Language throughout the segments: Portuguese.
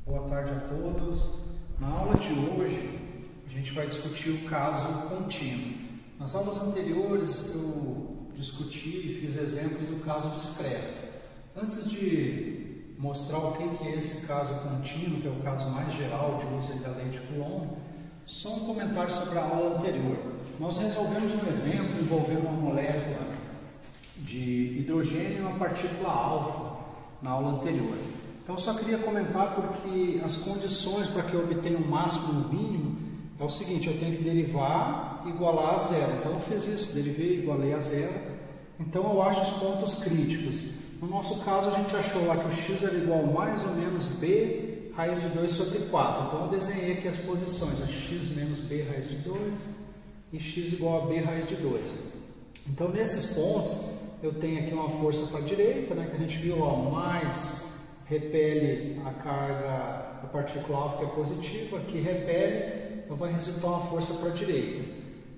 Boa tarde a todos. Na aula de hoje, a gente vai discutir o caso contínuo. Nas aulas anteriores, eu discuti e fiz exemplos do caso discreto. Antes de mostrar o que é esse caso contínuo, que é o caso mais geral de uso da lei de Coulomb, só um comentário sobre a aula anterior. Nós resolvemos um exemplo envolvendo uma molécula de hidrogênio e uma partícula alfa na aula anterior. Então, eu só queria comentar porque as condições para que eu obtenha o máximo e o mínimo é o seguinte: eu tenho que derivar e igualar a zero. Então, eu fiz isso, derivei e igualei a zero. Então, eu acho os pontos críticos. No nosso caso, a gente achou lá que o x era igual a mais ou menos b raiz de 2 sobre 4. Então, eu desenhei aqui as posições, x menos b raiz de 2 e x igual a b raiz de 2. Então, nesses pontos, eu tenho aqui uma força para a direita, né, que a gente viu, ó, mais repele a carga da partícula alfa, que é positiva, que repele, então vai resultar uma força para a direita.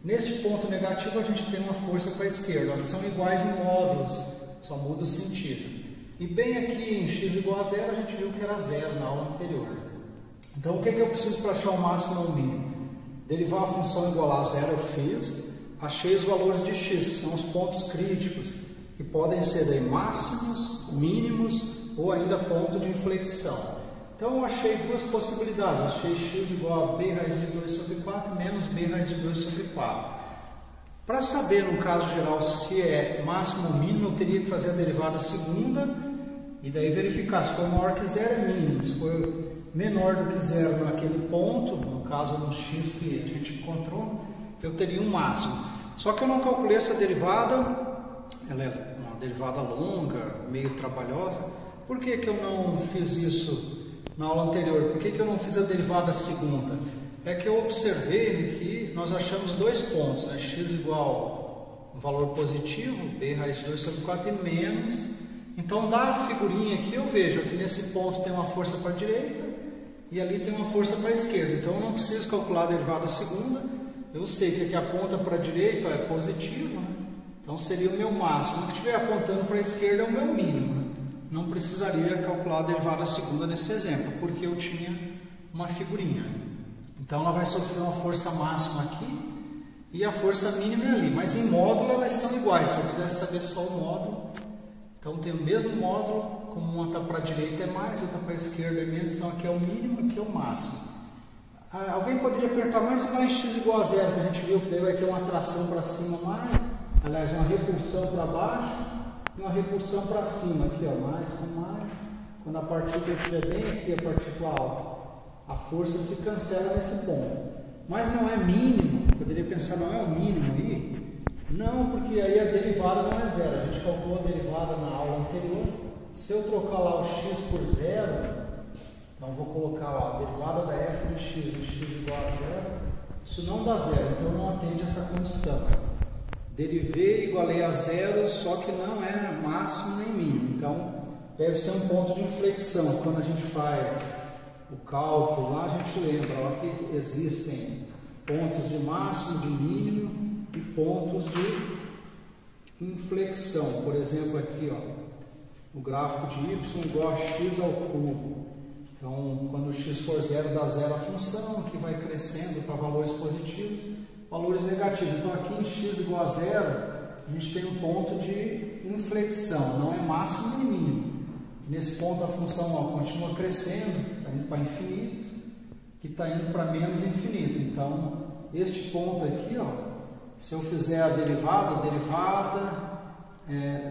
Neste ponto negativo, a gente tem uma força para a esquerda. Elas são iguais em módulos, só muda o sentido. E bem aqui em x igual a zero, a gente viu que era zero na aula anterior. Então, o que eu preciso para achar o máximo ou o mínimo? Derivar a função igualar a zero eu fiz, achei os valores de x, que são os pontos críticos, que podem ser daí máximos, mínimos, ou ainda ponto de inflexão. Então, eu achei duas possibilidades. Achei x igual a b raiz de 2 sobre 4 menos b raiz de 2 sobre 4. Para saber, no caso geral, se é máximo ou mínimo, eu teria que fazer a derivada segunda e daí verificar se for maior que zero é mínimo. Se for menor do que zero naquele ponto, no caso no x que a gente encontrou, eu teria um máximo. Só que eu não calculei essa derivada, ela é uma derivada longa, meio trabalhosa. Por que eu não fiz isso na aula anterior? Por que eu não fiz a derivada segunda? É que eu observei que nós achamos dois pontos, né? X igual a um valor positivo, b raiz de 2 sobre 4 e menos. Então, da figurinha aqui eu vejo que nesse ponto tem uma força para a direita e ali tem uma força para a esquerda. Então, eu não preciso calcular a derivada segunda. Eu sei que aqui aponta para a direita é positivo, né? Então seria o meu máximo. O que estiver apontando para a esquerda é o meu mínimo, né? Não precisaria calcular a derivada segunda nesse exemplo, porque eu tinha uma figurinha. Então, ela vai sofrer uma força máxima aqui e a força mínima é ali. Mas em módulo elas são iguais. Se eu quiser saber só o módulo, então tem o mesmo módulo, como uma está para a direita é mais, outra para a esquerda é menos. Então, aqui é o mínimo, aqui é o máximo. Alguém poderia perguntar, mas se vai em x igual a zero, que a gente viu que daí vai ter uma atração para cima mais, aliás, uma repulsão para baixo, uma repulsão para cima, aqui ó, mais com mais. Quando a partícula estiver bem aqui, a partícula alfa, a força se cancela nesse ponto. Mas não é mínimo, poderia pensar, não é o mínimo aí? Não, porque aí a derivada não é zero. A gente calculou a derivada na aula anterior. Se eu trocar lá o x por zero, então vou colocar lá a derivada da f de x em x igual a zero, isso não dá zero, então não atende essa condição. Derivei e igualei a zero, só que não é máximo nem mínimo. Então, deve ser um ponto de inflexão. Quando a gente faz o cálculo lá, a gente lembra ó, que existem pontos de máximo, de mínimo e pontos de inflexão. Por exemplo, aqui, ó, o gráfico de y igual a x ao cubo. Então, quando o x for zero, dá zero a função, que vai crescendo para valores positivos, valores negativos. Então, aqui em x igual a zero, a gente tem um ponto de inflexão, não é máximo nem mínimo. Nesse ponto, a função ó, continua crescendo, está indo para infinito, que está indo para menos infinito. Então, este ponto aqui, ó, se eu fizer a derivada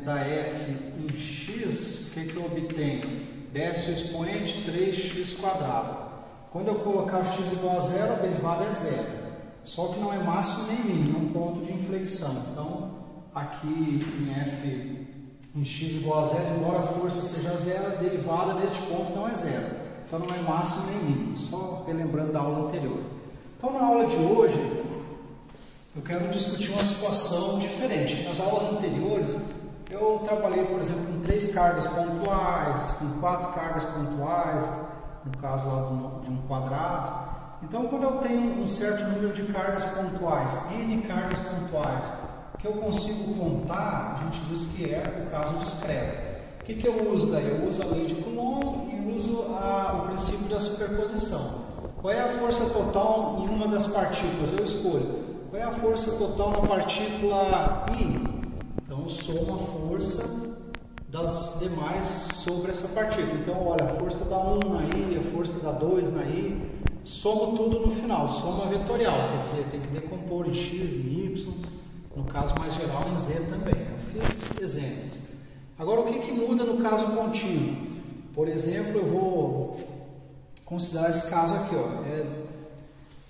da f em x, o que eu obtenho? Desce o expoente 3x². Quando eu colocar x igual a zero, a derivada é zero. Só que não é máximo nem mínimo, é um ponto de inflexão. Então, aqui em f em x igual a zero, embora a força seja zero, a derivada neste ponto não é zero. Então, não é máximo nem mínimo, só relembrando da aula anterior. Então, na aula de hoje, eu quero discutir uma situação diferente. Nas aulas anteriores, eu trabalhei, por exemplo, com 3 cargas pontuais, com 4 cargas pontuais, no caso lá de um quadrado. Então, quando eu tenho um certo número de cargas pontuais, N cargas pontuais, que eu consigo contar, a gente diz que é o caso discreto. O que eu uso daí? Eu uso a lei de Coulomb e uso o princípio princípio da superposição. Qual é a força total em uma das partículas? Eu escolho. Qual é a força total na partícula I? Então, eu somo a força das demais sobre essa partícula. Então, olha, a força da 1 na I, a força da 2 na I, somo tudo no final, soma vetorial, quer dizer, tem que decompor em X, em Y, no caso mais geral em Z também. Eu fiz exemplos. Agora, o que muda no caso contínuo? Por exemplo, eu vou considerar esse caso aqui, ó.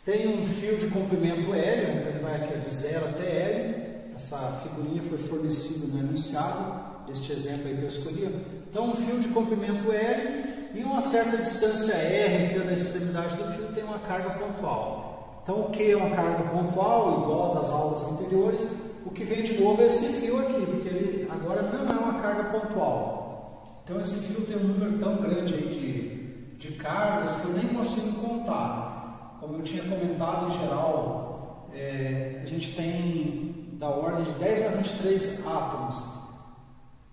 Tem um fio de comprimento L, então ele vai aqui de 0 até L. Essa figurinha foi fornecida no enunciado deste exemplo aí que eu escolhi. Então, um fio de comprimento L, em uma certa distância R, que é da extremidade do fio, tem uma carga pontual. Então, o que é uma carga pontual, igual das aulas anteriores, o que vem de novo é esse fio aqui, porque ele agora não é uma carga pontual. Então, esse fio tem um número tão grande aí de cargas que eu nem consigo contar. Como eu tinha comentado, em geral, a gente tem da ordem de 10 a 23 átomos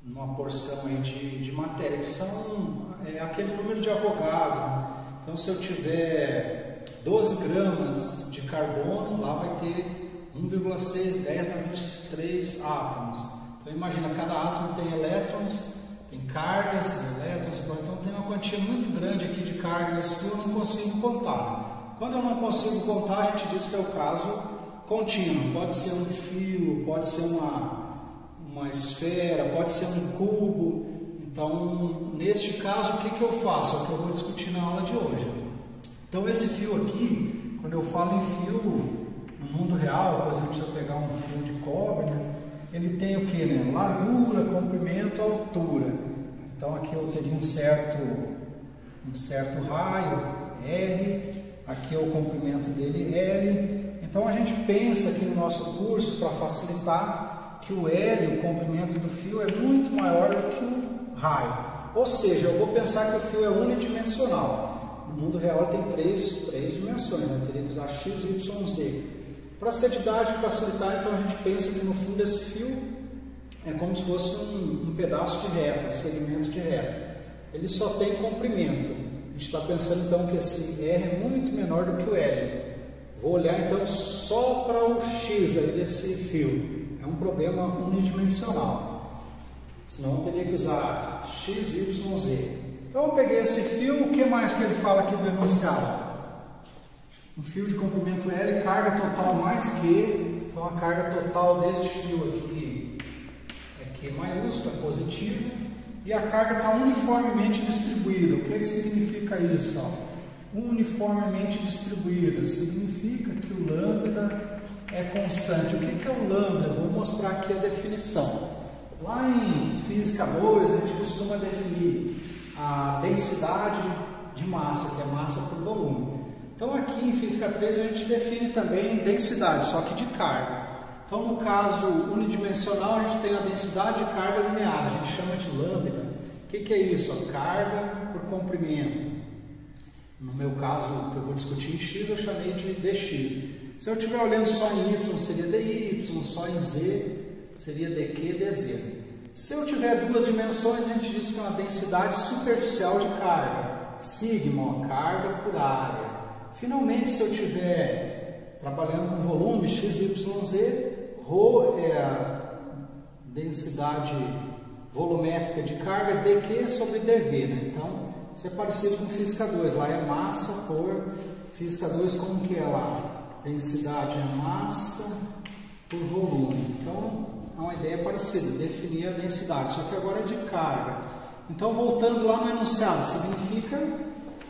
numa porção aí de matéria, que são aquele número de Avogadro. Então, se eu tiver 12 gramas de carbono, lá vai ter 1,6, 10 na 23 átomos. Então, imagina, cada átomo tem elétrons, tem cargas, elétrons, então tem uma quantia muito grande aqui de carga nesse fio, eu não consigo contar. Quando eu não consigo contar, a gente diz que é o caso contínuo. Pode ser um fio, pode ser uma esfera, pode ser um cubo. Então, neste caso, o que eu faço? É o que eu vou discutir na aula de hoje. Então, esse fio aqui, quando eu falo em fio no mundo real, por exemplo, se eu pegar um fio de cobre, ele tem o que, né? Largura, comprimento, altura. Então, aqui eu teria um certo raio, R, aqui é o comprimento dele, L. Então, a gente pensa aqui no nosso curso, para facilitar, que o L, o comprimento do fio, é muito maior do que o raio. Ou seja, eu vou pensar que o fio é unidimensional. No mundo real ele tem três dimensões, né? Eu teria que usar X, Y, Z. Para ser didático e facilitar, então a gente pensa que no fundo esse fio é como se fosse um pedaço de reta, um segmento de reta. Ele só tem comprimento. A gente está pensando então que esse R é muito menor do que o L. Vou olhar então só para o X aí desse fio. É um problema unidimensional. Senão eu teria que usar X, Y, Z. Então eu peguei esse fio, o que mais que ele fala aqui do enunciado? Um fio de comprimento L, carga total mais Q. Então a carga total deste fio aqui é Q maiúsculo, é positivo. E a carga está uniformemente distribuída. O que significa isso? Uniformemente distribuída significa que o lambda é constante. O que é o lambda? Eu vou mostrar aqui a definição. Lá em Física 2, a gente costuma definir a densidade de massa, que é massa por volume. Então, aqui em Física 3, a gente define também densidade, só que de carga. Então, no caso unidimensional, a gente tem a densidade de carga linear, a gente chama de lambda. O que é isso? A carga por comprimento. No meu caso, que eu vou discutir em X, eu chamei de dx. Se eu estiver olhando só em Y, seria dy, só em Z, seria dq, dz. Se eu tiver duas dimensões, a gente diz que é uma densidade superficial de carga. Sigma, carga por área. Finalmente, se eu estiver trabalhando com volume x, y, z, ρ é a densidade volumétrica de carga, dq sobre dv, né? Então, isso é parecido com Física 2, lá é massa por Física 2, como que é lá? Densidade é massa por volume. Então, é uma ideia parecida, definir a densidade, só que agora é de carga. Então, voltando lá no enunciado, significa,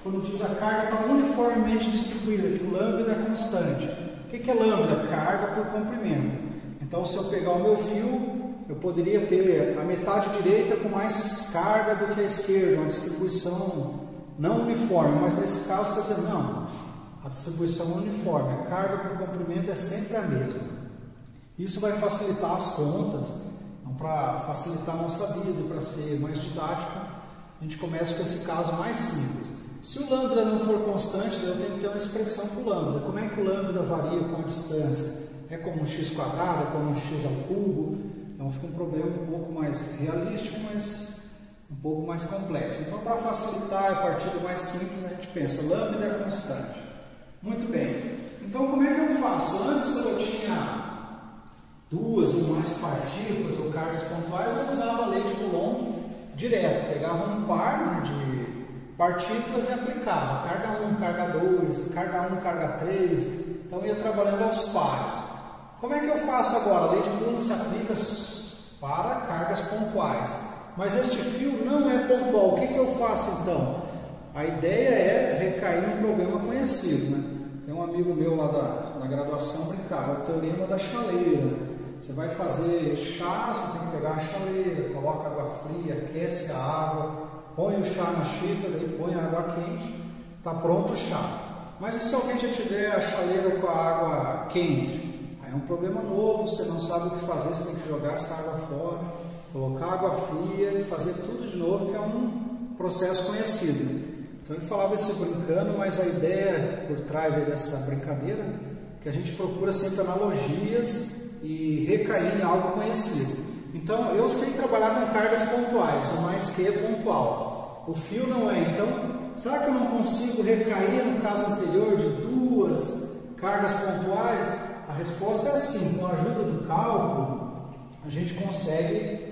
quando diz a carga está uniformemente distribuída, que o lambda é constante. O que é lambda? Carga por comprimento. Então, se eu pegar o meu fio, eu poderia ter a metade direita com mais carga do que a esquerda, uma distribuição não uniforme, mas nesse caso está dizendo, não, a distribuição é uniforme, a carga por comprimento é sempre a mesma. Isso vai facilitar as contas, então, para facilitar a nossa vida, para ser mais didático, a gente começa com esse caso mais simples. Se o lambda não for constante, eu tenho que ter uma expressão para o lambda. Como é que o lambda varia com a distância? É como um x quadrado, é como um x ao cubo? Então fica um problema um pouco mais realístico, mas um pouco mais complexo. Então, para facilitar a partir do mais simples, a gente pensa lambda é constante. Muito bem. Então, como é que eu faço? Antes, quando eu tinha duas ou mais partículas ou cargas pontuais, eu usava a lei de Coulomb direto. Pegava um par, né, de partículas e aplicava. Carga 1, carga 2, carga 1, carga 3. Então, eu ia trabalhando aos pares. Como é que eu faço agora? A lei de Coulomb se aplica para cargas pontuais. Mas este fio não é pontual. O que eu faço então? A ideia é recair num problema conhecido, né? Tem um amigo meu lá da graduação brincava, é o teorema da chaleira. Você vai fazer chá, você tem que pegar a chaleira, coloca água fria, aquece a água, põe o chá na xícara, daí põe a água quente, está pronto o chá. Mas e se alguém já tiver a chaleira com a água quente? Aí é um problema novo, você não sabe o que fazer, você tem que jogar essa água fora, colocar água fria e fazer tudo de novo, que é um processo conhecido. Então ele falava isso brincando, mas a ideia por trás aí dessa brincadeira é que a gente procura sempre analogias e recair em algo conhecido. Então eu sei trabalhar com cargas pontuais, o mais que é pontual. O fio não é. Então, será que eu não consigo recair no caso anterior de duas cargas pontuais? A resposta é sim. Com a ajuda do cálculo, a gente consegue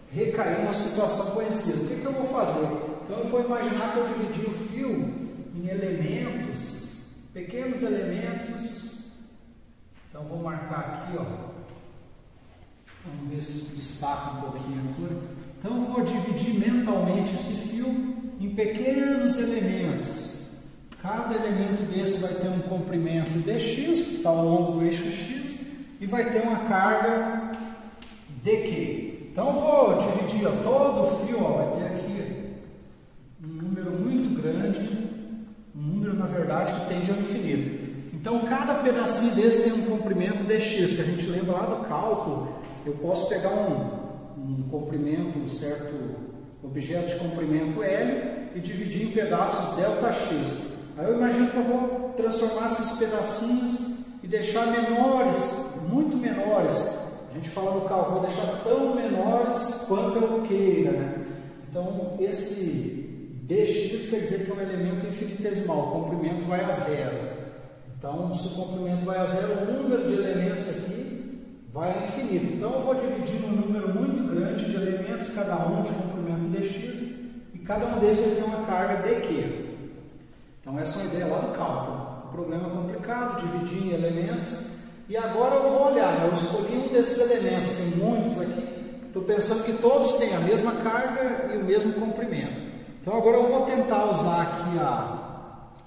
recair numa situação conhecida. O que eu vou fazer? Então eu vou imaginar que eu dividi o fio em elementos, pequenos elementos. Então vou marcar aqui, ó. Vamos ver se destaca um pouquinho a cor. Então eu vou dividir mentalmente esse fio em pequenos elementos. Cada elemento desse vai ter um comprimento dx, que está ao longo do eixo x, e vai ter uma carga dq. Então eu vou dividir, ó, todo o fio, ó, vai ter aqui um número muito grande, um número na verdade que tende ao infinito. Então cada pedacinho desse tem um comprimento dx, que a gente lembra lá do cálculo. Eu posso pegar um comprimento, um certo objeto de comprimento L e dividir em pedaços ΔX. Aí eu imagino que eu vou transformar esses pedacinhos e deixar menores, muito menores. A gente fala no cálculo, vou deixar tão menores quanto eu queira, né? Então esse dx quer dizer que é um elemento infinitesimal, o comprimento vai a zero. Então se o comprimento vai a zero, o número de elementos aqui vai a infinito. Então eu vou dividir num número muito grande de elementos, cada um de comprimento dx, e cada um desses vai ter uma carga dq. Então essa é uma ideia lá do cálculo. Um problema complicado, dividir em elementos. E agora eu vou olhar, né? Eu escolhi um desses elementos, tem muitos aqui. Estou pensando que todos têm a mesma carga e o mesmo comprimento. Então agora eu vou tentar usar aqui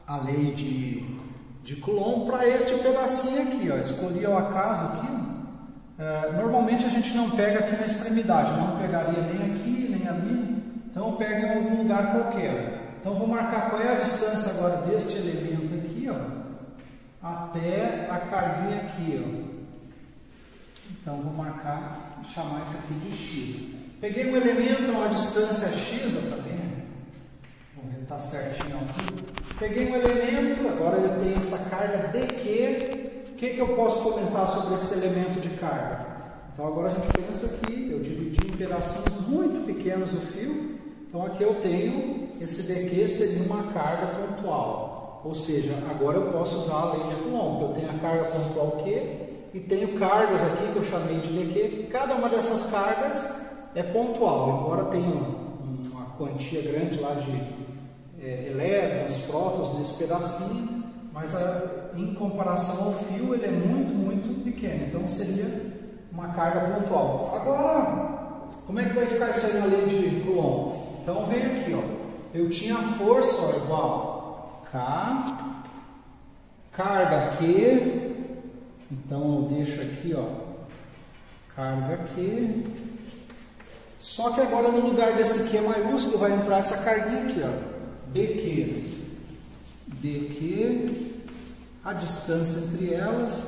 a lei de Coulomb para este pedacinho aqui, ó. Escolhi ao acaso aqui. Normalmente a gente não pega aqui na extremidade, não pegaria nem aqui, nem ali. Então eu pego em algum lugar qualquer. Então vou marcar qual é a distância agora deste elemento aqui, ó, até a carguinha aqui, ó. Então vou marcar, vou chamar isso aqui de x. Peguei um elemento a uma distância x, ó, tá vendo? Vamos ver se está certinho aqui. Peguei um elemento, agora ele tem essa carga dq. O que eu posso comentar sobre esse elemento de carga? Então agora a gente pensa aqui, eu dividi em pedacinhos muito pequenos o fio. Então aqui eu tenho, esse dq seria uma carga pontual. Ou seja, agora eu posso usar a lei de Coulomb. Eu tenho a carga pontual Q e tenho cargas aqui que eu chamei de dq. Cada uma dessas cargas é pontual, embora tenha uma quantia grande lá de elétrons, prótons nesse pedacinho, mas em comparação ao fio ele é muito, muito pequeno. Então seria uma carga pontual. Agora, como é que vai ficar isso aí na lei de Coulomb? Então vem aqui, ó. Eu tinha a força, ó, igual K, carga Q, então eu deixo aqui, ó, carga Q, só que agora no lugar desse Q maiúsculo vai entrar essa carguinha aqui, ó, dq, a distância entre elas,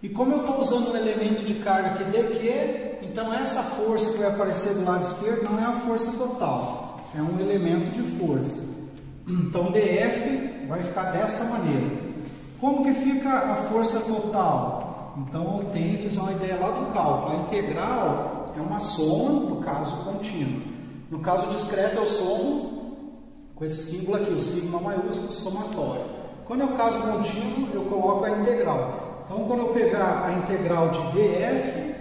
e como eu estou usando um elemento de carga aqui dq, então essa força que vai aparecer do lado esquerdo não é a força total, é um elemento de força. Então dF vai ficar desta maneira. Como que fica a força total? Então eu tenho que usar uma ideia lá do cálculo. A integral é uma soma, no caso contínua. No caso discreto eu somo com esse símbolo aqui, o sigma maiúsculo somatório. Quando é o caso contínuo, eu coloco a integral. Então, quando eu pegar a integral de dF,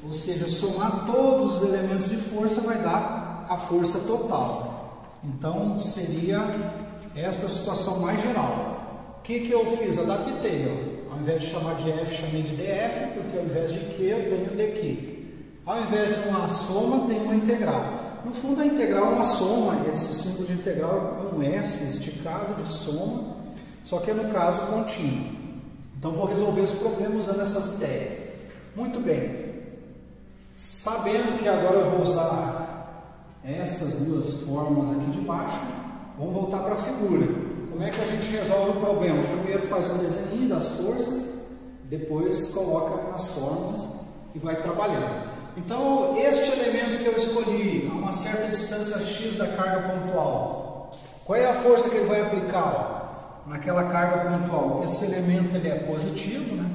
ou seja, somar todos os elementos de força, vai dar a força total. Então, seria esta situação mais geral. O que eu fiz? Adaptei. Ao invés de chamar de F, chamei de DF, porque ao invés de Q, eu tenho DQ. Ao invés de uma soma, tem uma integral. No fundo, a integral é uma soma, esse símbolo de integral é um S esticado de soma, só que é no caso contínuo. Então, vou resolver esse problema usando essas ideias. Muito bem. Sabendo que agora eu vou usar estas duas fórmulas aqui de baixo, vamos voltar para a figura. Como é que a gente resolve o problema? Primeiro faz um desenho das forças, depois coloca nas fórmulas e vai trabalhando. Então, este elemento que eu escolhi a uma certa distância x da carga pontual, qual é a força que ele vai aplicar naquela carga pontual? Esse elemento ele é positivo, né?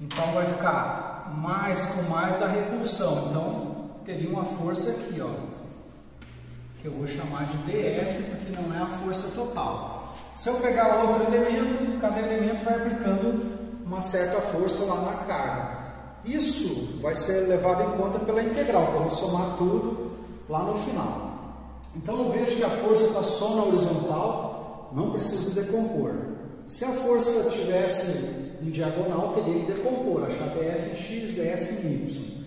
Então vai ficar mais com mais da repulsão. Então teria uma força aqui, ó, que eu vou chamar de dF, porque não é a força total. Se eu pegar outro elemento, cada elemento vai aplicando uma certa força lá na carga. Isso vai ser levado em conta pela integral, que eu vou somar tudo lá no final. Então eu vejo que a força está só na horizontal, não preciso decompor. Se a força estivesse em diagonal, teria que decompor, achar dF em x, dF em y.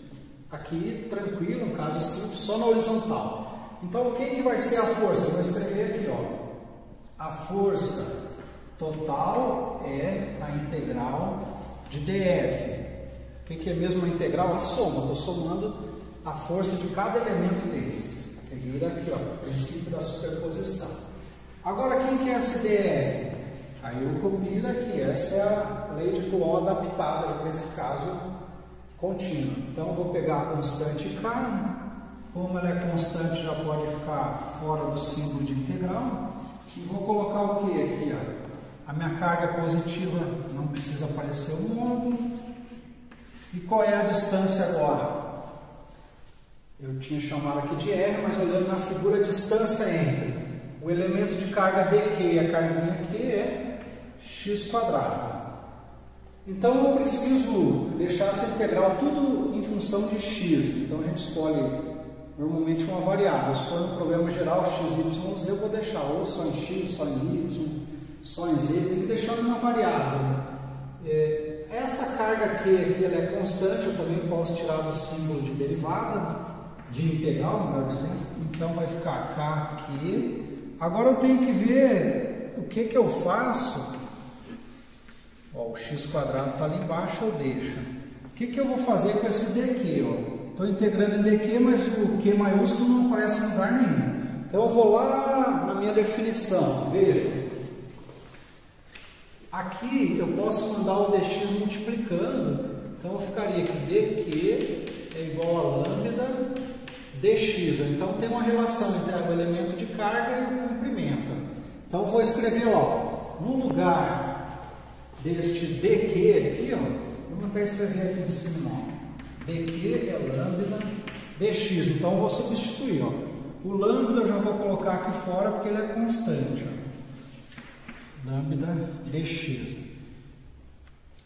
Aqui, tranquilo, no caso simples, só na horizontal. Então o que vai ser a força? Eu vou escrever aqui, ó. A força total é a integral de dF. O que é mesmo a integral? A soma. Estou somando a força de cada elemento desses. Peguei aqui, ó, o princípio da superposição. Agora, quem que é esse dF? Aí eu copio daqui. Essa é a lei de Coulomb adaptada para esse caso contínuo. Então, eu vou pegar a constante K. Como ela é constante, já pode ficar fora do símbolo de integral. E vou colocar o que aqui? Ó? A minha carga positiva não precisa aparecer o módulo. E qual é a distância agora? Eu tinha chamado aqui de R, mas olhando na figura, a distância entre o elemento de carga dQ e a carguinha Q é x². Então eu preciso deixar essa integral tudo em função de x. Então a gente escolhe normalmente uma variável. Se for no problema geral x, y, z, eu vou deixar ou só em x, só em y, só em z, tem que deixar uma variável. Essa carga Q aqui ela é constante, eu também posso tirar do símbolo de derivada, de integral, melhor dizendo. Então vai ficar K aqui. Agora eu tenho que ver o que eu faço. Ó, o x² está ali embaixo, eu deixo. O que eu vou fazer com esse dq? Estou integrando em dq, mas o Q maiúsculo não aparece em lugar nenhum. Então eu vou lá na minha definição, veja. Aqui eu posso mandar o dx multiplicando, então eu ficaria aqui dq é igual a lambda dx. Então tem uma relação entre o elemento de carga e o comprimento. Então eu vou escrever lá, no lugar deste dq aqui, ó, vou até escrever aqui em cima, ó, dq é lambda dx. Então eu vou substituir, ó, o lambda eu já vou colocar aqui fora porque ele é constante, ó. Lambda dx.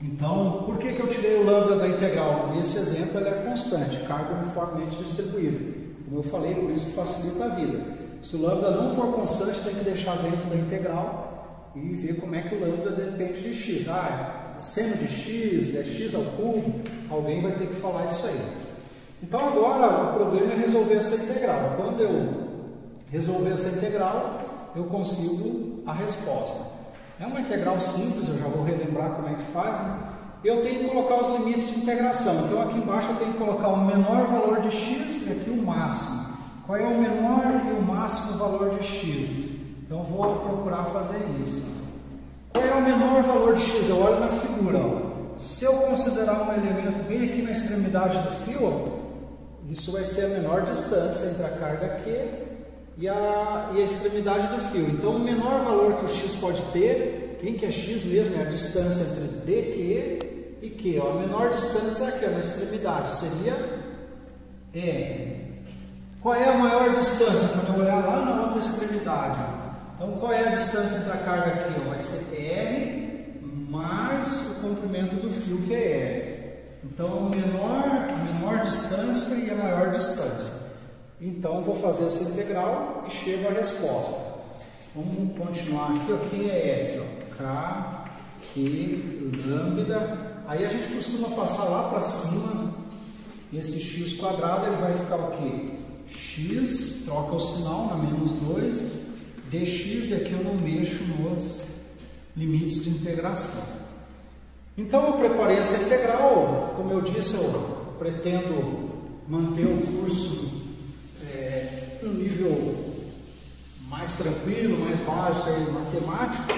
Então, por que eu tirei o lambda da integral? Nesse exemplo, ela é constante, carga uniformemente distribuída. Como eu falei, por isso que facilita a vida. Se o lambda não for constante, tem que deixar dentro da integral e ver como é que o lambda depende de x. É seno de x, é x ao cubo, alguém vai ter que falar isso aí. Então, agora, o problema é resolver essa integral. Quando eu resolver essa integral, eu consigo a resposta. É uma integral simples, eu já vou relembrar como é que faz, né? Eu tenho que colocar os limites de integração. Então aqui embaixo eu tenho que colocar o menor valor de x e aqui o máximo. Qual é o menor e o máximo valor de x? Então eu vou procurar fazer isso. Qual é o menor valor de x? Eu olho na figura. Ó. Se eu considerar um elemento bem aqui na extremidade do fio, ó, isso vai ser a menor distância entre a carga Q e a extremidade do fio. Então, o menor valor que o x pode ter, quem que é x mesmo, é a distância entre dq e q. Ó, a menor distância é aqui, na extremidade, seria R. Qual é a maior distância? Quando eu olhar lá na outra extremidade. Então, qual é a distância da carga aqui? Vai ser R mais o comprimento do fio, que é L. Então, a menor distância e a maior distância. Então, eu vou fazer essa integral e chego à resposta. Vamos continuar aqui. Aqui é F. K, Q, lambda. Aí a gente costuma passar lá para cima. Esse x quadrado, ele vai ficar o quê? X, troca o sinal na menos 2, dx, e aqui eu não mexo nos limites de integração. Então eu preparei essa integral, como eu disse, eu pretendo manter o curso no nível mais tranquilo, mais básico e matemático.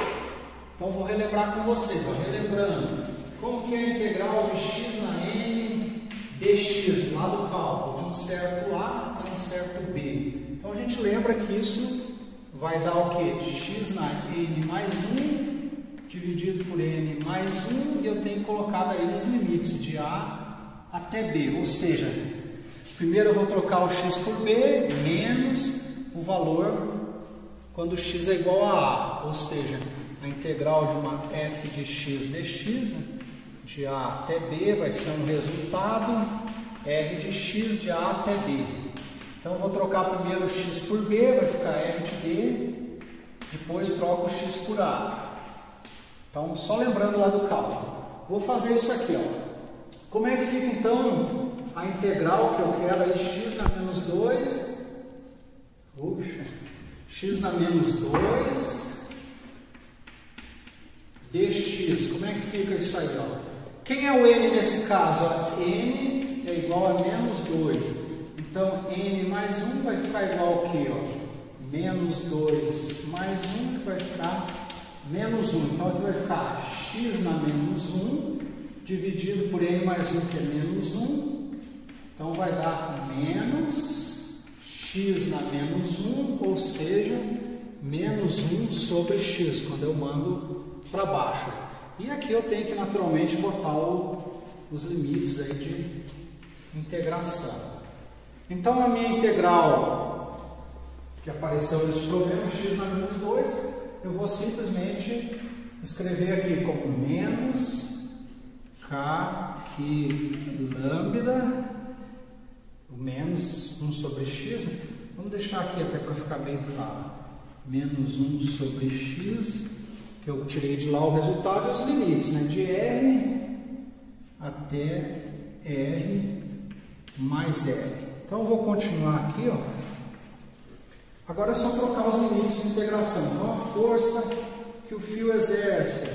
Então vou relembrar com vocês, relembrando, como que é a integral de x na n dx, lá do cálculo, de um certo A até um certo B. Então a gente lembra que isso vai dar o que? X na n mais 1, dividido por n mais 1, e eu tenho colocado aí nos limites de A até B. Ou seja, primeiro eu vou trocar o x por B, menos o valor quando x é igual a A. Ou seja, a integral de uma f de x dx, de A até B, vai ser um resultado R de x de A até B. Então eu vou trocar primeiro o x por B, vai ficar R de B, depois troco o x por A. Então, só lembrando lá do cálculo. Vou fazer isso aqui, Como é que fica então a integral que eu quero aí, x na menos 2, x na menos 2, dx, como é que fica isso aí, Quem é o n nesse caso? N é igual a menos 2. Então, n mais 1 vai ficar igual ao quê? Menos 2 mais 1, que vai ficar menos 1. Então, aqui vai ficar x na menos 1, dividido por n mais 1, que é menos 1. Então, vai dar menos x na menos 1, ou seja, menos 1 sobre x, quando eu mando para baixo. E aqui eu tenho que naturalmente botar os limites aí de integração. Então a minha integral que apareceu nesse problema, x na menos 2, eu vou simplesmente escrever aqui como menos k que lambda, o menos 1 sobre x, vamos deixar aqui até para ficar bem claro, menos 1 sobre x, que eu tirei de lá o resultado e os limites, de R até R mais L. Então eu vou continuar aqui, Agora é só trocar os limites de integração. Então a força que o fio exerce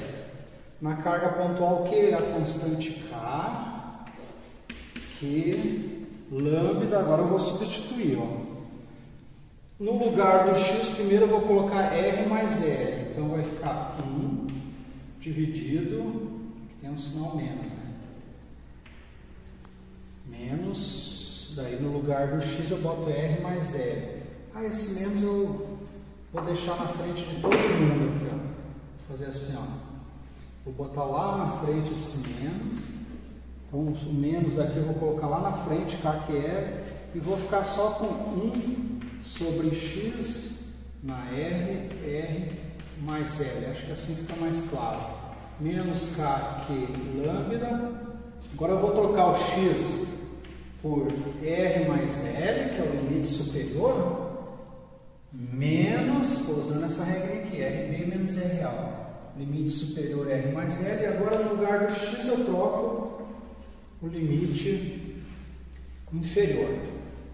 na carga pontual Q é a constante K, que lambda, agora eu vou substituir, No lugar do x, primeiro eu vou colocar R mais L. Então vai ficar 1 dividido, que tem um sinal menos, menos, daí no lugar do x eu boto R mais L. Esse menos eu vou deixar na frente de todo mundo aqui, Vou fazer assim, Vou botar lá na frente esse menos. Então o menos daqui eu vou colocar lá na frente, K que é, e vou ficar só com 1 sobre x na R mais L. Acho que assim fica mais claro. Menos K que lambda. Agora eu vou trocar o x por R mais L, que é o limite superior, menos, estou usando essa regra aqui, RB menos RA. Limite superior R mais L. E agora no lugar do x eu troco o limite inferior.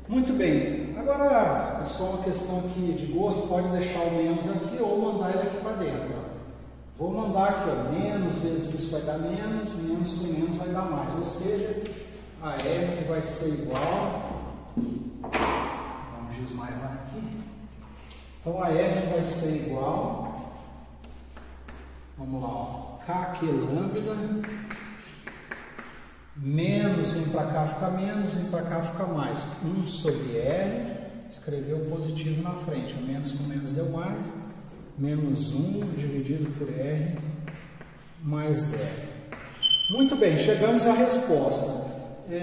Muito bem, agora é só uma questão aqui de gosto, pode deixar o menos aqui ou mandar ele aqui para dentro. Vou mandar aqui, menos vezes isso vai dar menos, menos com menos vai dar mais, ou seja, a F vai ser igual, vamos giz mais aqui, então a F vai ser igual, vamos lá, K que lambda, menos, vem para cá fica menos, vem para cá fica mais, 1 sobre R, escrever o positivo na frente, o menos com menos deu mais, menos 1 dividido por R mais R. Muito bem, chegamos à resposta.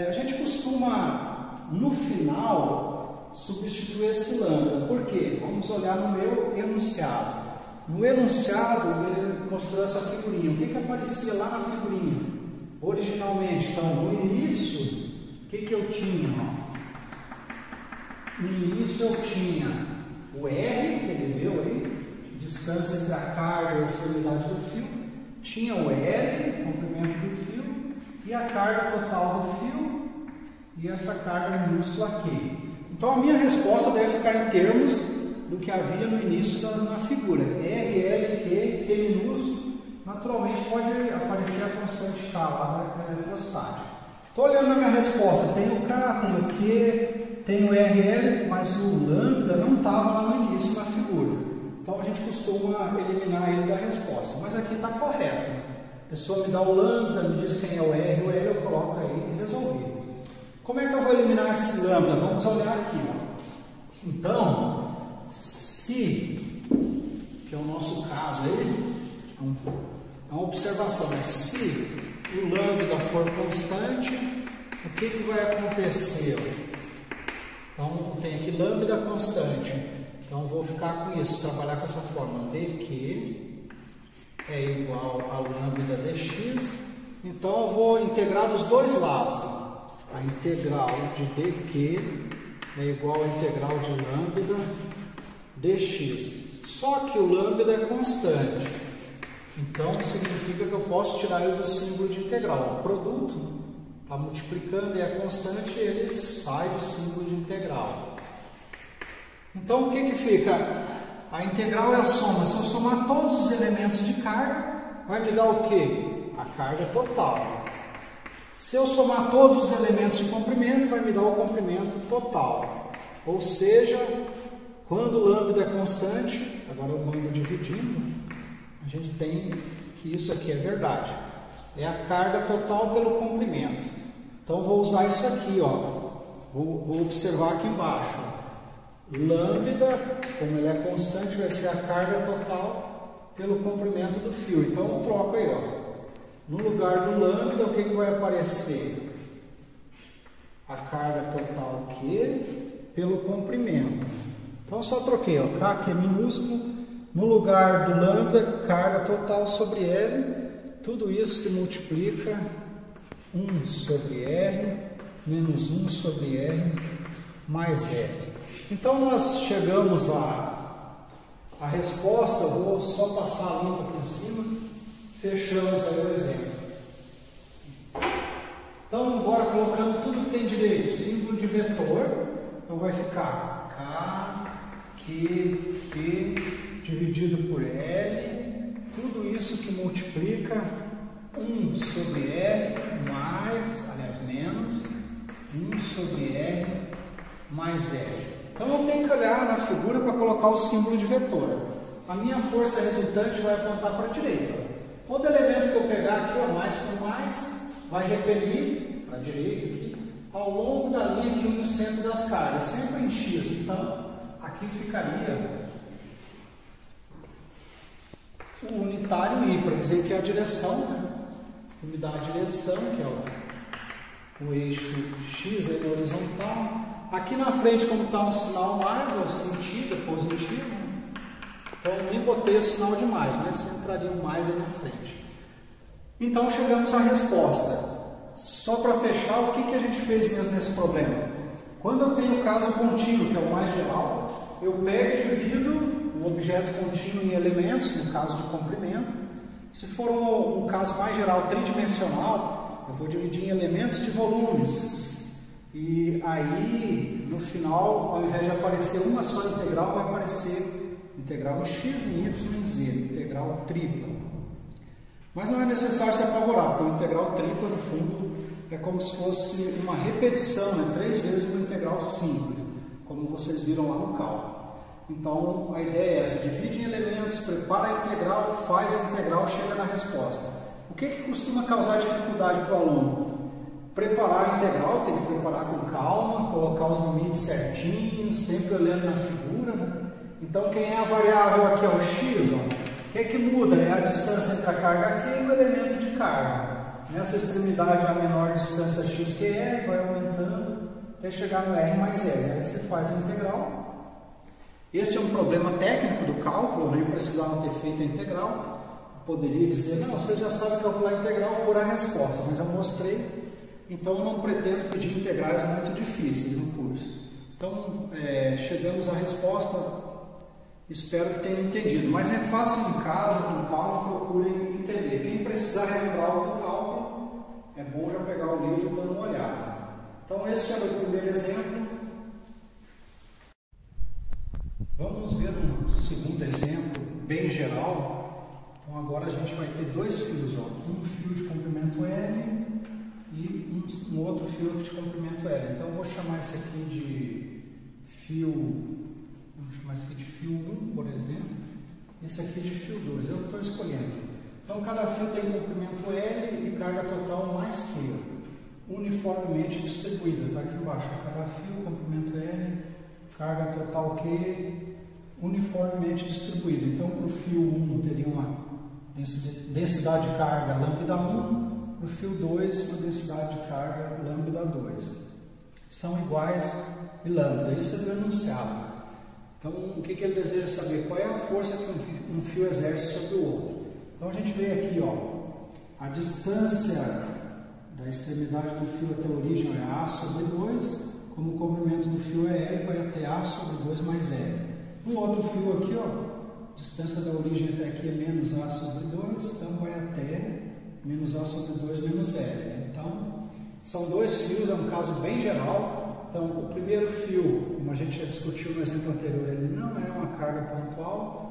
A gente costuma, no final, substituir esse lambda. Por quê? Vamos olhar no meu enunciado. No enunciado, ele mostrou essa figurinha. O que aparecia lá na figurinha? Originalmente, então, no início, o que eu tinha? No início eu tinha o R, que ele deu aí, distância entre a carga e a extremidade do fio. Tinha o L, comprimento do fio, e a carga total do fio, e essa carga minúscula aqui. Então, a minha resposta deve ficar em termos do que havia no início na figura. R, L, Q minúsculo, naturalmente pode aparecer a constante K lá da eletrostática. Estou olhando na minha resposta, tem o K, tem o Q, tem o RL, mas o lambda não estava lá no início na figura. Então a gente costuma eliminar ele da resposta. Mas aqui está correto. A pessoa me dá o lambda, me diz quem é o R, o L eu coloco aí e resolvi. Como é que eu vou eliminar esse lambda? Vamos olhar aqui. Ó. Então, se, que é o nosso caso aí, é uma observação, mas se o lambda for constante, o que vai acontecer? Então, tem aqui lambda constante. Então, vou ficar com isso, trabalhar com essa fórmula. dq é igual a lambda dx. Então, eu vou integrar dos dois lados. A integral de dq é igual à integral de lambda dx. Só que o lambda é constante. Então, significa que eu posso tirar ele do símbolo de integral. O produto está multiplicando e é constante, ele sai do símbolo de integral. Então, o que fica? A integral é a soma. Se eu somar todos os elementos de carga, vai me dar o quê? A carga total. Se eu somar todos os elementos de comprimento, vai me dar o comprimento total. Ou seja, quando o lambda é constante, agora eu mando dividindo, a gente tem que isso aqui é verdade. É a carga total pelo comprimento. Então, vou usar isso aqui, ó. Vou observar aqui embaixo. Lambda, como ele é constante, vai ser a carga total pelo comprimento do fio. Então, eu troco aí, ó. No lugar do lambda, o que vai aparecer? A carga total Q pelo comprimento. Então, só troquei, ó. K, que é minúsculo. No lugar do lambda, carga total sobre L, tudo isso que multiplica 1 sobre R, menos 1 sobre R, mais R. Então, nós chegamos à resposta, eu vou só passar a limpa aqui em cima, fechamos aí o exemplo. Então, agora colocando tudo que tem direito, símbolo de vetor, então vai ficar K, Q, dividido por L, tudo isso que multiplica 1 sobre R mais, aliás, menos 1 sobre R mais R. Então eu tenho que olhar na figura para colocar o símbolo de vetor. A minha força resultante vai apontar para a direita. Todo elemento que eu pegar aqui, ó, mais com mais, vai repelir para a direita aqui, ao longo da linha que une o centro das cargas, sempre em X. Então, aqui ficaria o unitário I, para dizer que é a direção, né? Que me dá a direção, que é o eixo X aí na horizontal. Aqui na frente, como está um sinal mais, é o sentido, é positivo. Então, eu nem botei o sinal de mais, mas entraria um mais aí na frente. Então, chegamos à resposta. Só para fechar, o que a gente fez mesmo nesse problema? Quando eu tenho o caso contínuo, que é o mais geral, eu pego e divido o objeto contínuo em elementos, no caso de comprimento. Se for um caso mais geral, tridimensional, eu vou dividir em elementos de volumes. E aí, no final, ao invés de aparecer uma só integral, vai aparecer integral em x, em y e em z, integral tripla. Mas não é necessário se apavorar, porque a integral tripla, no fundo, é como se fosse uma repetição, né? 3 vezes uma integral simples, como vocês viram lá no cálculo. Então, a ideia é essa, divide em elementos, prepara a integral, faz a integral, chega na resposta. O que costuma causar dificuldade para o aluno? Preparar a integral, tem que preparar com calma, colocar os limites certinhos, sempre olhando na figura, né? Então, quem é a variável aqui é o x, ó. O que muda? É a distância entre a carga Q e o elemento de carga. Nessa extremidade, a menor distância x que é, vai aumentando até chegar no R mais L. Aí você faz a integral. Este é um problema técnico do cálculo, eu nem precisava ter feito a integral. Eu poderia dizer, não, você já sabe calcular a integral por a resposta, mas eu mostrei, então eu não pretendo pedir integrais muito difíceis no curso. Então, chegamos à resposta, espero que tenham entendido, mas refaçam em casa, com calma, procurem entender. Quem precisar relembrar do cálculo, é bom já pegar o livro e dar uma olhada. Então, esse era o primeiro exemplo. Vamos ver um segundo exemplo, bem geral. Então, agora a gente vai ter dois fios, ó. Um fio de comprimento L e um outro fio de comprimento L. Então, eu vou chamar esse aqui de fio, vamos chamar esse aqui de fio 1, por exemplo. Esse aqui de fio 2, eu estou escolhendo. Então, cada fio tem comprimento L e carga total mais Q, uniformemente distribuída. Está aqui embaixo, cada fio, comprimento L, carga total Q, uniformemente distribuída. Então, para o fio 1 teria uma densidade de carga lambda 1, para o fio 2 uma densidade de carga lambda 2. São iguais e lambda. Isso é do enunciado. Então, o que ele deseja saber? Qual é a força que um fio exerce sobre o outro? Então, a gente vê aqui, ó, a distância da extremidade do fio até a origem é A sobre 2, como o comprimento do fio é L, vai até A sobre 2 mais L. No outro fio aqui, ó, a distância da origem até aqui é menos A sobre 2, então vai até menos A sobre 2 menos L. Então, são dois fios, é um caso bem geral. Então, o primeiro fio, como a gente já discutiu no exemplo anterior, ele não é uma carga pontual.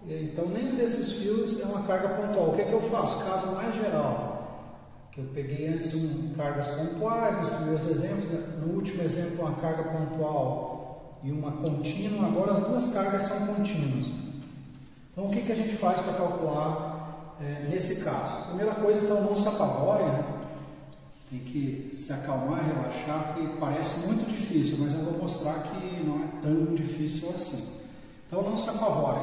Então, nenhum desses fios é uma carga pontual. O que é que eu faço? Caso mais geral, que eu peguei antes cargas pontuais, nos primeiros exemplos, no último exemplo uma carga pontual e uma contínua, agora as duas cargas são contínuas. Então, o que a gente faz para calcular nesse caso? Primeira coisa, então, não se apavore, né? Tem que se acalmar, relaxar, que parece muito difícil, mas eu vou mostrar que não é tão difícil assim. Então, não se apavore.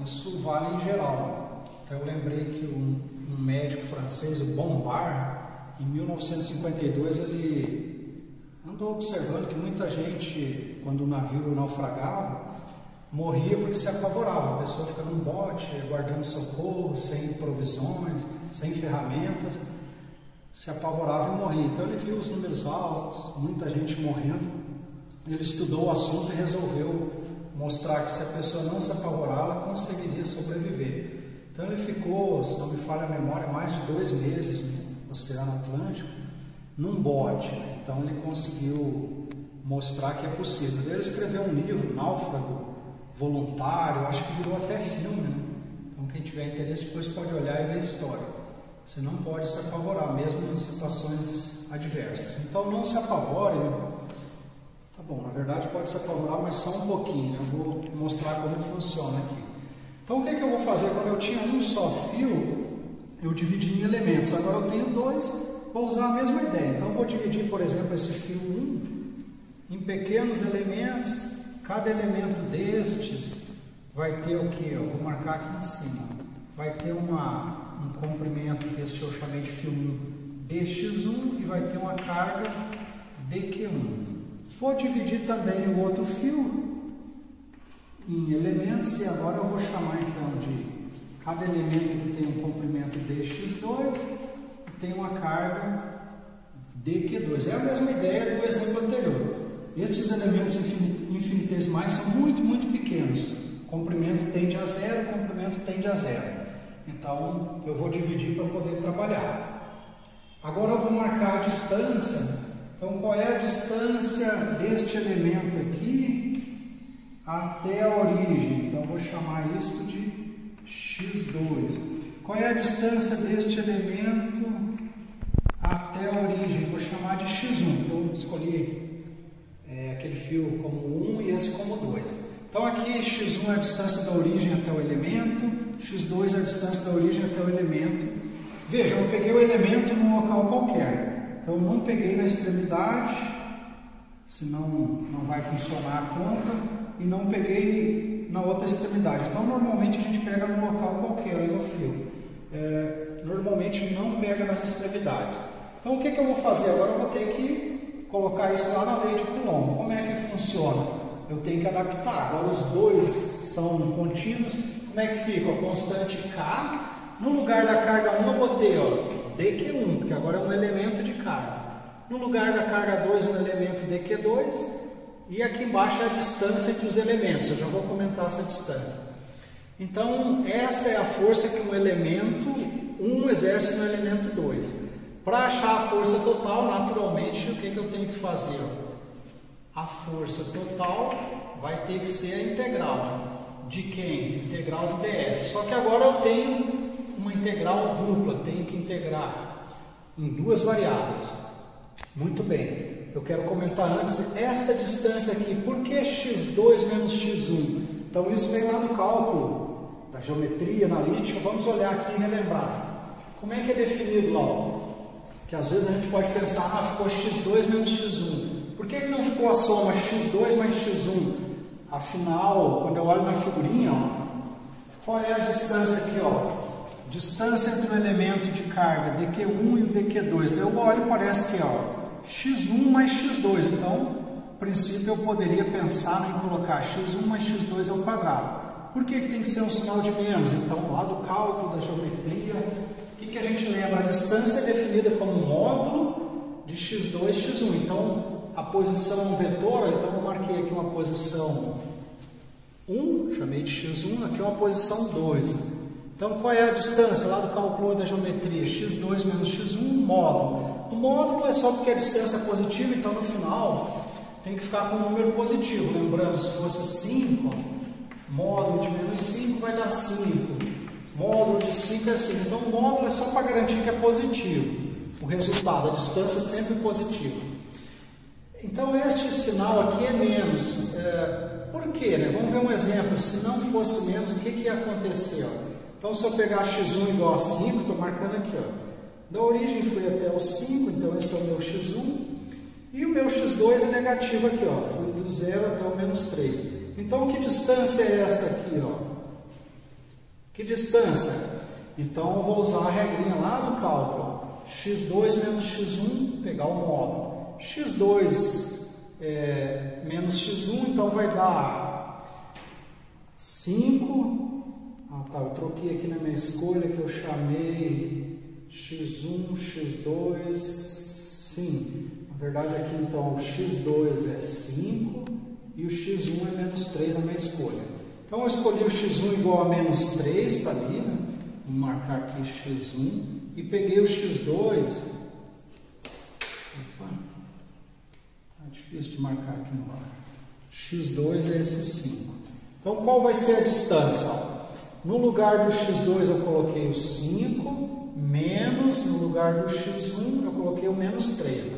Isso vale em geral. Então, eu lembrei que um médico francês, o Bombard, em 1952, ele andou observando que muita gente, quando o navio naufragava, morria porque se apavorava. A pessoa fica num bote, guardando socorro, sem provisões, sem ferramentas, se apavorava e morria. Então, ele viu os números altos, muita gente morrendo. Ele estudou o assunto e resolveu mostrar que se a pessoa não se apavorar, ela conseguiria sobreviver. Então ele ficou, se não me falha a memória, mais de 2 meses no Oceano Atlântico, num bote. Então ele conseguiu mostrar que é possível. Ele escreveu um livro, Náufrago Voluntário, acho que virou até filme, né? Então quem tiver interesse depois pode olhar e ver a história. Você não pode se apavorar, mesmo em situações adversas. Então não se apavore, né? Tá bom, na verdade pode se apavorar, mas só um pouquinho, né? Eu vou mostrar como funciona aqui. Então o que eu vou fazer? Quando eu tinha um só fio, eu dividi em elementos. Agora eu tenho 2, vou usar a mesma ideia. Então eu vou dividir, por exemplo, esse fio 1 em pequenos elementos. Cada elemento destes vai ter o que? Eu vou marcar aqui em cima. Vai ter um comprimento, que este eu chamei de fio 1, dx1, e vai ter uma carga dq1. Vou dividir também o outro fio em elementos, e agora eu vou chamar então de cada elemento que tem um comprimento dx2 e tem uma carga dq2. É a mesma ideia do exemplo anterior. Estes elementos infinitesimais são muito, muito pequenos. O comprimento tende a 0, o comprimento tende a 0. Então eu vou dividir para poder trabalhar. Agora eu vou marcar a distância. Então, qual é a distância deste elemento aqui até a origem? Então, eu vou chamar isso de x2. Qual é a distância deste elemento até a origem? Vou chamar de x1. Então, eu escolhi aquele fio como 1 e esse como 2. Então, aqui x1 é a distância da origem até o elemento, x2 é a distância da origem até o elemento. Vejam, eu peguei o elemento num local qualquer. Então, eu não peguei na extremidade, senão não vai funcionar a conta, e não peguei na outra extremidade. Então, normalmente a gente pega num local qualquer aí no fio. Normalmente não pega nas extremidades. Então, o que eu vou fazer? Agora eu vou ter que colocar isso lá na lei de Coulomb. Como é que funciona? Eu tenho que adaptar. Agora os dois são contínuos. Como é que fica? A constante K. No lugar da carga 1 eu botei dQ1, porque agora é um elemento de carga. No lugar da carga 2 um elemento dQ2. E aqui embaixo é a distância entre os elementos. Eu já vou comentar essa distância. Então, esta é a força que um elemento 1 exerce no elemento 2. Para achar a força total, naturalmente, o que eu tenho que fazer? A força total vai ter que ser a integral. De quem? Integral do dF. Só que agora eu tenho uma integral dupla, tenho que integrar em duas variáveis. Muito bem, eu quero comentar antes esta distância aqui. Por que x2 menos x1? Então isso vem lá no cálculo da geometria analítica. Vamos olhar aqui e relembrar. Como é que é definido lá? Que às vezes a gente pode pensar, ficou x2 menos x1. Por que não ficou a soma x2 mais x1? Afinal, quando eu olho na figurinha, qual é a distância aqui? Distância entre o elemento de carga dQ1 e o dQ2. Eu olho e parece que x1 mais x2. Então, a princípio, eu poderia pensar em colocar x1 mais x2 ao quadrado. Por que tem que ser um sinal de menos? Então, lá do cálculo da geometria, o que a gente lembra? A distância é definida como um módulo de x2, x1. Então, a posição é um vetor, então eu marquei aqui uma posição 1, chamei de x1, aqui é uma posição 2. Então, qual é a distância lá do cálculo da geometria? x2 menos x1, módulo. O módulo é só porque a distância é positiva, então no final tem que ficar com um número positivo. Lembrando, se fosse 5, módulo de menos 5 vai dar 5. Módulo de 5 é 5. Então, o módulo é só para garantir que é positivo. O resultado, a distância é sempre positiva. Então, este sinal aqui é menos. Por quê? Vamos ver um exemplo. Se não fosse menos, o que ia acontecer? Então, se eu pegar x1 igual a 5, estou marcando aqui. Da origem fui até o 5, então esse é o meu x1. E o meu x2 é negativo aqui. Fui do 0 até o menos 3. Então, que distância é esta aqui? Que distância? Então, eu vou usar a regrinha lá do cálculo. x2 menos x1, pegar o módulo. x2 menos x1, então vai dar 5. Eu troquei aqui na minha escolha que eu chamei x1, x2, sim. Na verdade aqui então o x2 é 5 e o x1 é menos 3 na minha escolha. Então eu escolhi o x1 igual a menos 3, está ali, Vou marcar aqui x1 e peguei o x2. Difícil de marcar aqui no ar. x2 é esse 5. Então, qual vai ser a distância? No lugar do x2 eu coloquei o 5, menos, no lugar do x1 eu coloquei o menos 3.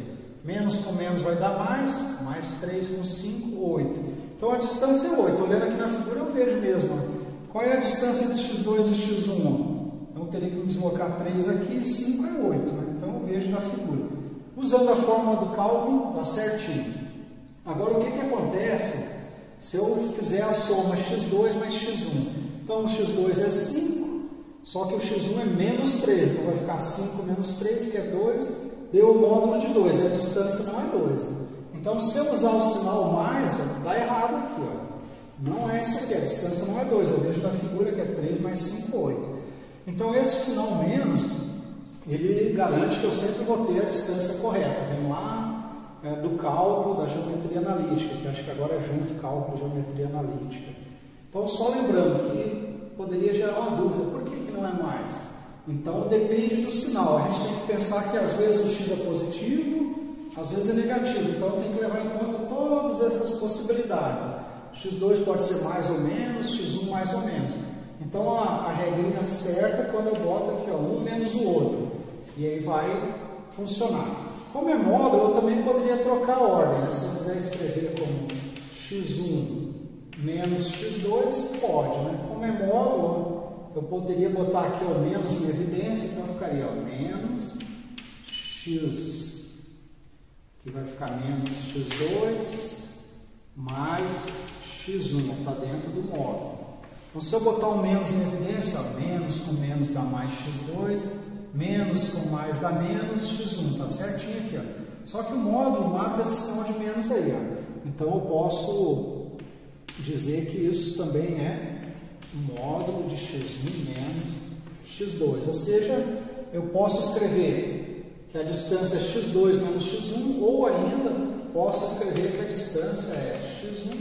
Menos com menos vai dar mais 3 com 5, 8. Então, a distância é 8. Olhando aqui na figura eu vejo mesmo. Qual é a distância entre x2 e x1? Então, eu teria que me deslocar 3 aqui, 5 é 8. Então, eu vejo na figura. Usando a fórmula do cálculo, dá certinho. Agora, o que acontece se eu fizer a soma x2 mais x1? Então, o x2 é 5, só que o x1 é menos 3. Então, vai ficar 5 menos 3, que é 2. Deu o módulo de 2, e a distância não é 2. Então, se eu usar o sinal mais, dá errado aqui. Não é isso aqui, a distância não é 2. Eu vejo na figura que é 3 mais 5, 8. Então, esse sinal menos, ele garante que eu sempre vou ter a distância correta. Vem lá do cálculo da geometria analítica, que acho que agora é junto cálculo de geometria analítica. Então, só lembrando que poderia gerar uma dúvida, por que não é mais? Então, depende do sinal. A gente tem que pensar que às vezes o x é positivo, às vezes é negativo. Então, tem que levar em conta todas essas possibilidades. x2 pode ser mais ou menos, x1 mais ou menos. Então, a regrinha certa é quando eu boto aqui um menos o outro. E aí vai funcionar. Como é módulo, eu também poderia trocar a ordem. Se eu quiser escrever como x1 menos x2, pode. Como é módulo, eu poderia botar aqui o menos em evidência. Então, ficaria menos x, que vai ficar menos x2, mais x1. Está dentro do módulo. Então, se eu botar o menos em evidência, menos com menos dá mais x2, menos com mais dá menos x1, tá certinho aqui. Só que o módulo mata esse sinal de menos aí, ó. Então eu posso dizer que isso também é módulo de x1 menos x2. Ou seja, eu posso escrever que a distância é x2 menos x1, ou ainda posso escrever que a distância é x1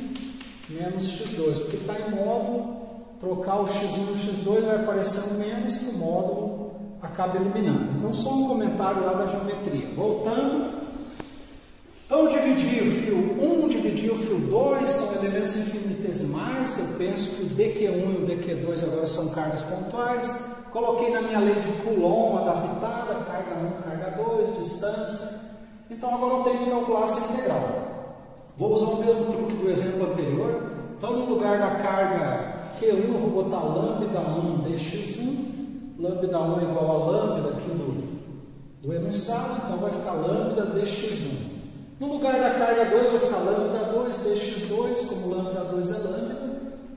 menos x2, porque está em módulo, trocar o x1 no x2 vai aparecer um menos que o módulo acaba eliminando. Então, só um comentário lá da geometria. Voltando, então dividir o fio 1, dividir o fio 2, são elementos infinitesimais. Eu penso que o dQ1 e o dQ2 agora são cargas pontuais. Coloquei na minha lei de Coulomb adaptada, carga 1, carga 2, distância. Então, agora eu tenho que calcular essa integral. Vou usar o mesmo truque do exemplo anterior. Então, no lugar da carga Q1, eu vou botar lambda 1 dx1. Lambda 1 é igual a lambda aqui do enunciado, então vai ficar lambda dx1. No lugar da carga 2, vai ficar lambda 2 dx2, como lambda 2 é lambda,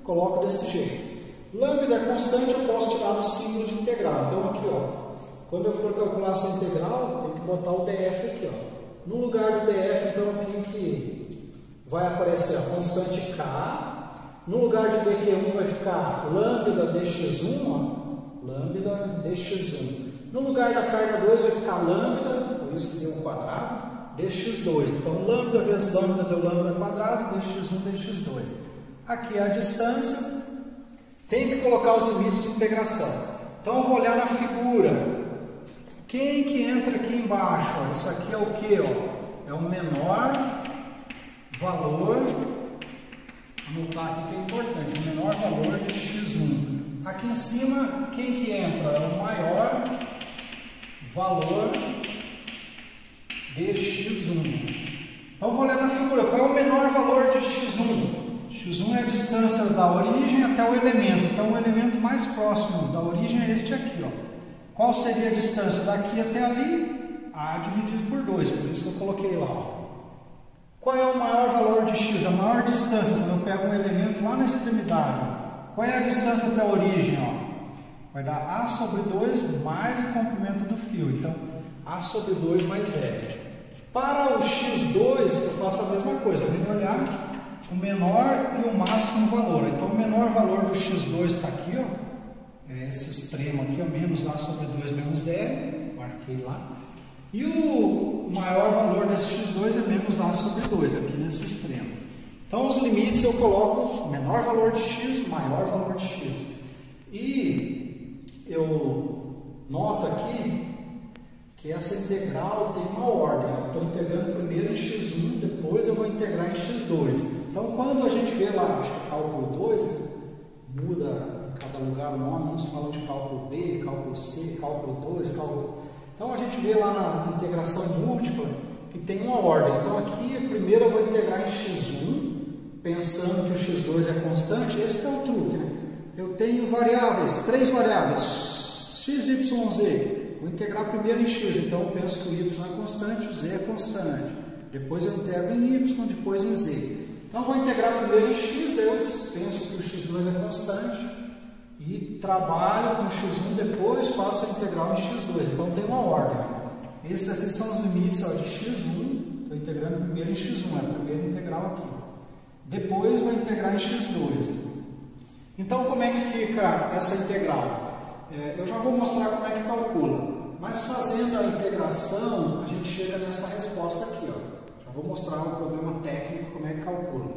coloco desse jeito. Lambda é constante, eu posso tirar do símbolo de integral. Então, aqui, ó, quando eu for calcular essa integral, tem que botar o df aqui, ó. No lugar do df, então, aqui que vai aparecer a constante k. No lugar de dq1 vai ficar lambda dx1, ó. Lambda dx1. No lugar da carga 2 vai ficar lambda, por isso que deu um quadrado, dx2. Então, lambda vezes lambda deu lambda quadrado, dx1 dx2. Aqui é a distância. Tem que colocar os limites de integração. Então, eu vou olhar na figura. Quem que entra aqui embaixo? Ó? Isso aqui é o que? É o menor valor. Vou anotar aqui que é importante. O menor valor de x1. Aqui em cima, quem que entra? É o maior valor de x1. Então, vou olhar na figura. Qual é o menor valor de x1? x1 é a distância da origem até o elemento. Então, o elemento mais próximo da origem é este aqui, ó. Qual seria a distância daqui até ali? A dividido por 2, por isso que eu coloquei lá, ó. Qual é o maior valor de x? A maior distância, quando eu pego um elemento lá na extremidade, ó. Qual é a distância até a origem? Ó? Vai dar A sobre 2 mais o comprimento do fio. Então, A sobre 2 mais L. Para o x2, eu faço a mesma coisa. Eu venho olhar o menor e o máximo valor. Então, o menor valor do x2 está aqui, ó. É esse extremo aqui, ó, menos A sobre 2 menos L. Marquei lá. E o maior valor desse x2 é menos A sobre 2, aqui nesse extremo. Então, os limites eu coloco menor valor de x, maior valor de x. E eu noto aqui que essa integral tem uma ordem. Eu estou integrando primeiro em x1, depois eu vou integrar em x2. Então, quando a gente vê lá, acho que cálculo 2, muda em cada lugar o nome, uns falam de cálculo B, cálculo C, cálculo 2, cálculo... Então, a gente vê lá na integração múltipla que tem uma ordem. Então, aqui, primeiro eu vou integrar em x1, pensando que o x2 é constante. Esse é o truque, né? Eu tenho variáveis, 3 variáveis, x, y, z. Vou integrar primeiro em x, então eu penso que o y é constante, o z é constante. Depois eu integro em y, depois em z. Então, eu vou integrar primeiro em x, daí eu penso que o x2 é constante e trabalho com o x1, depois faço a integral em x2. Então, tem uma ordem. Esses aqui são os limites, ó, de x1. Estou integrando primeiro em x1, é a primeira integral aqui. Depois vou integrar em x2. Então, como é que fica essa integral? Eu já vou mostrar como é que calcula. Mas fazendo a integração, a gente chega nessa resposta aqui, ó. Já vou mostrar um problema técnico, como é que calcula.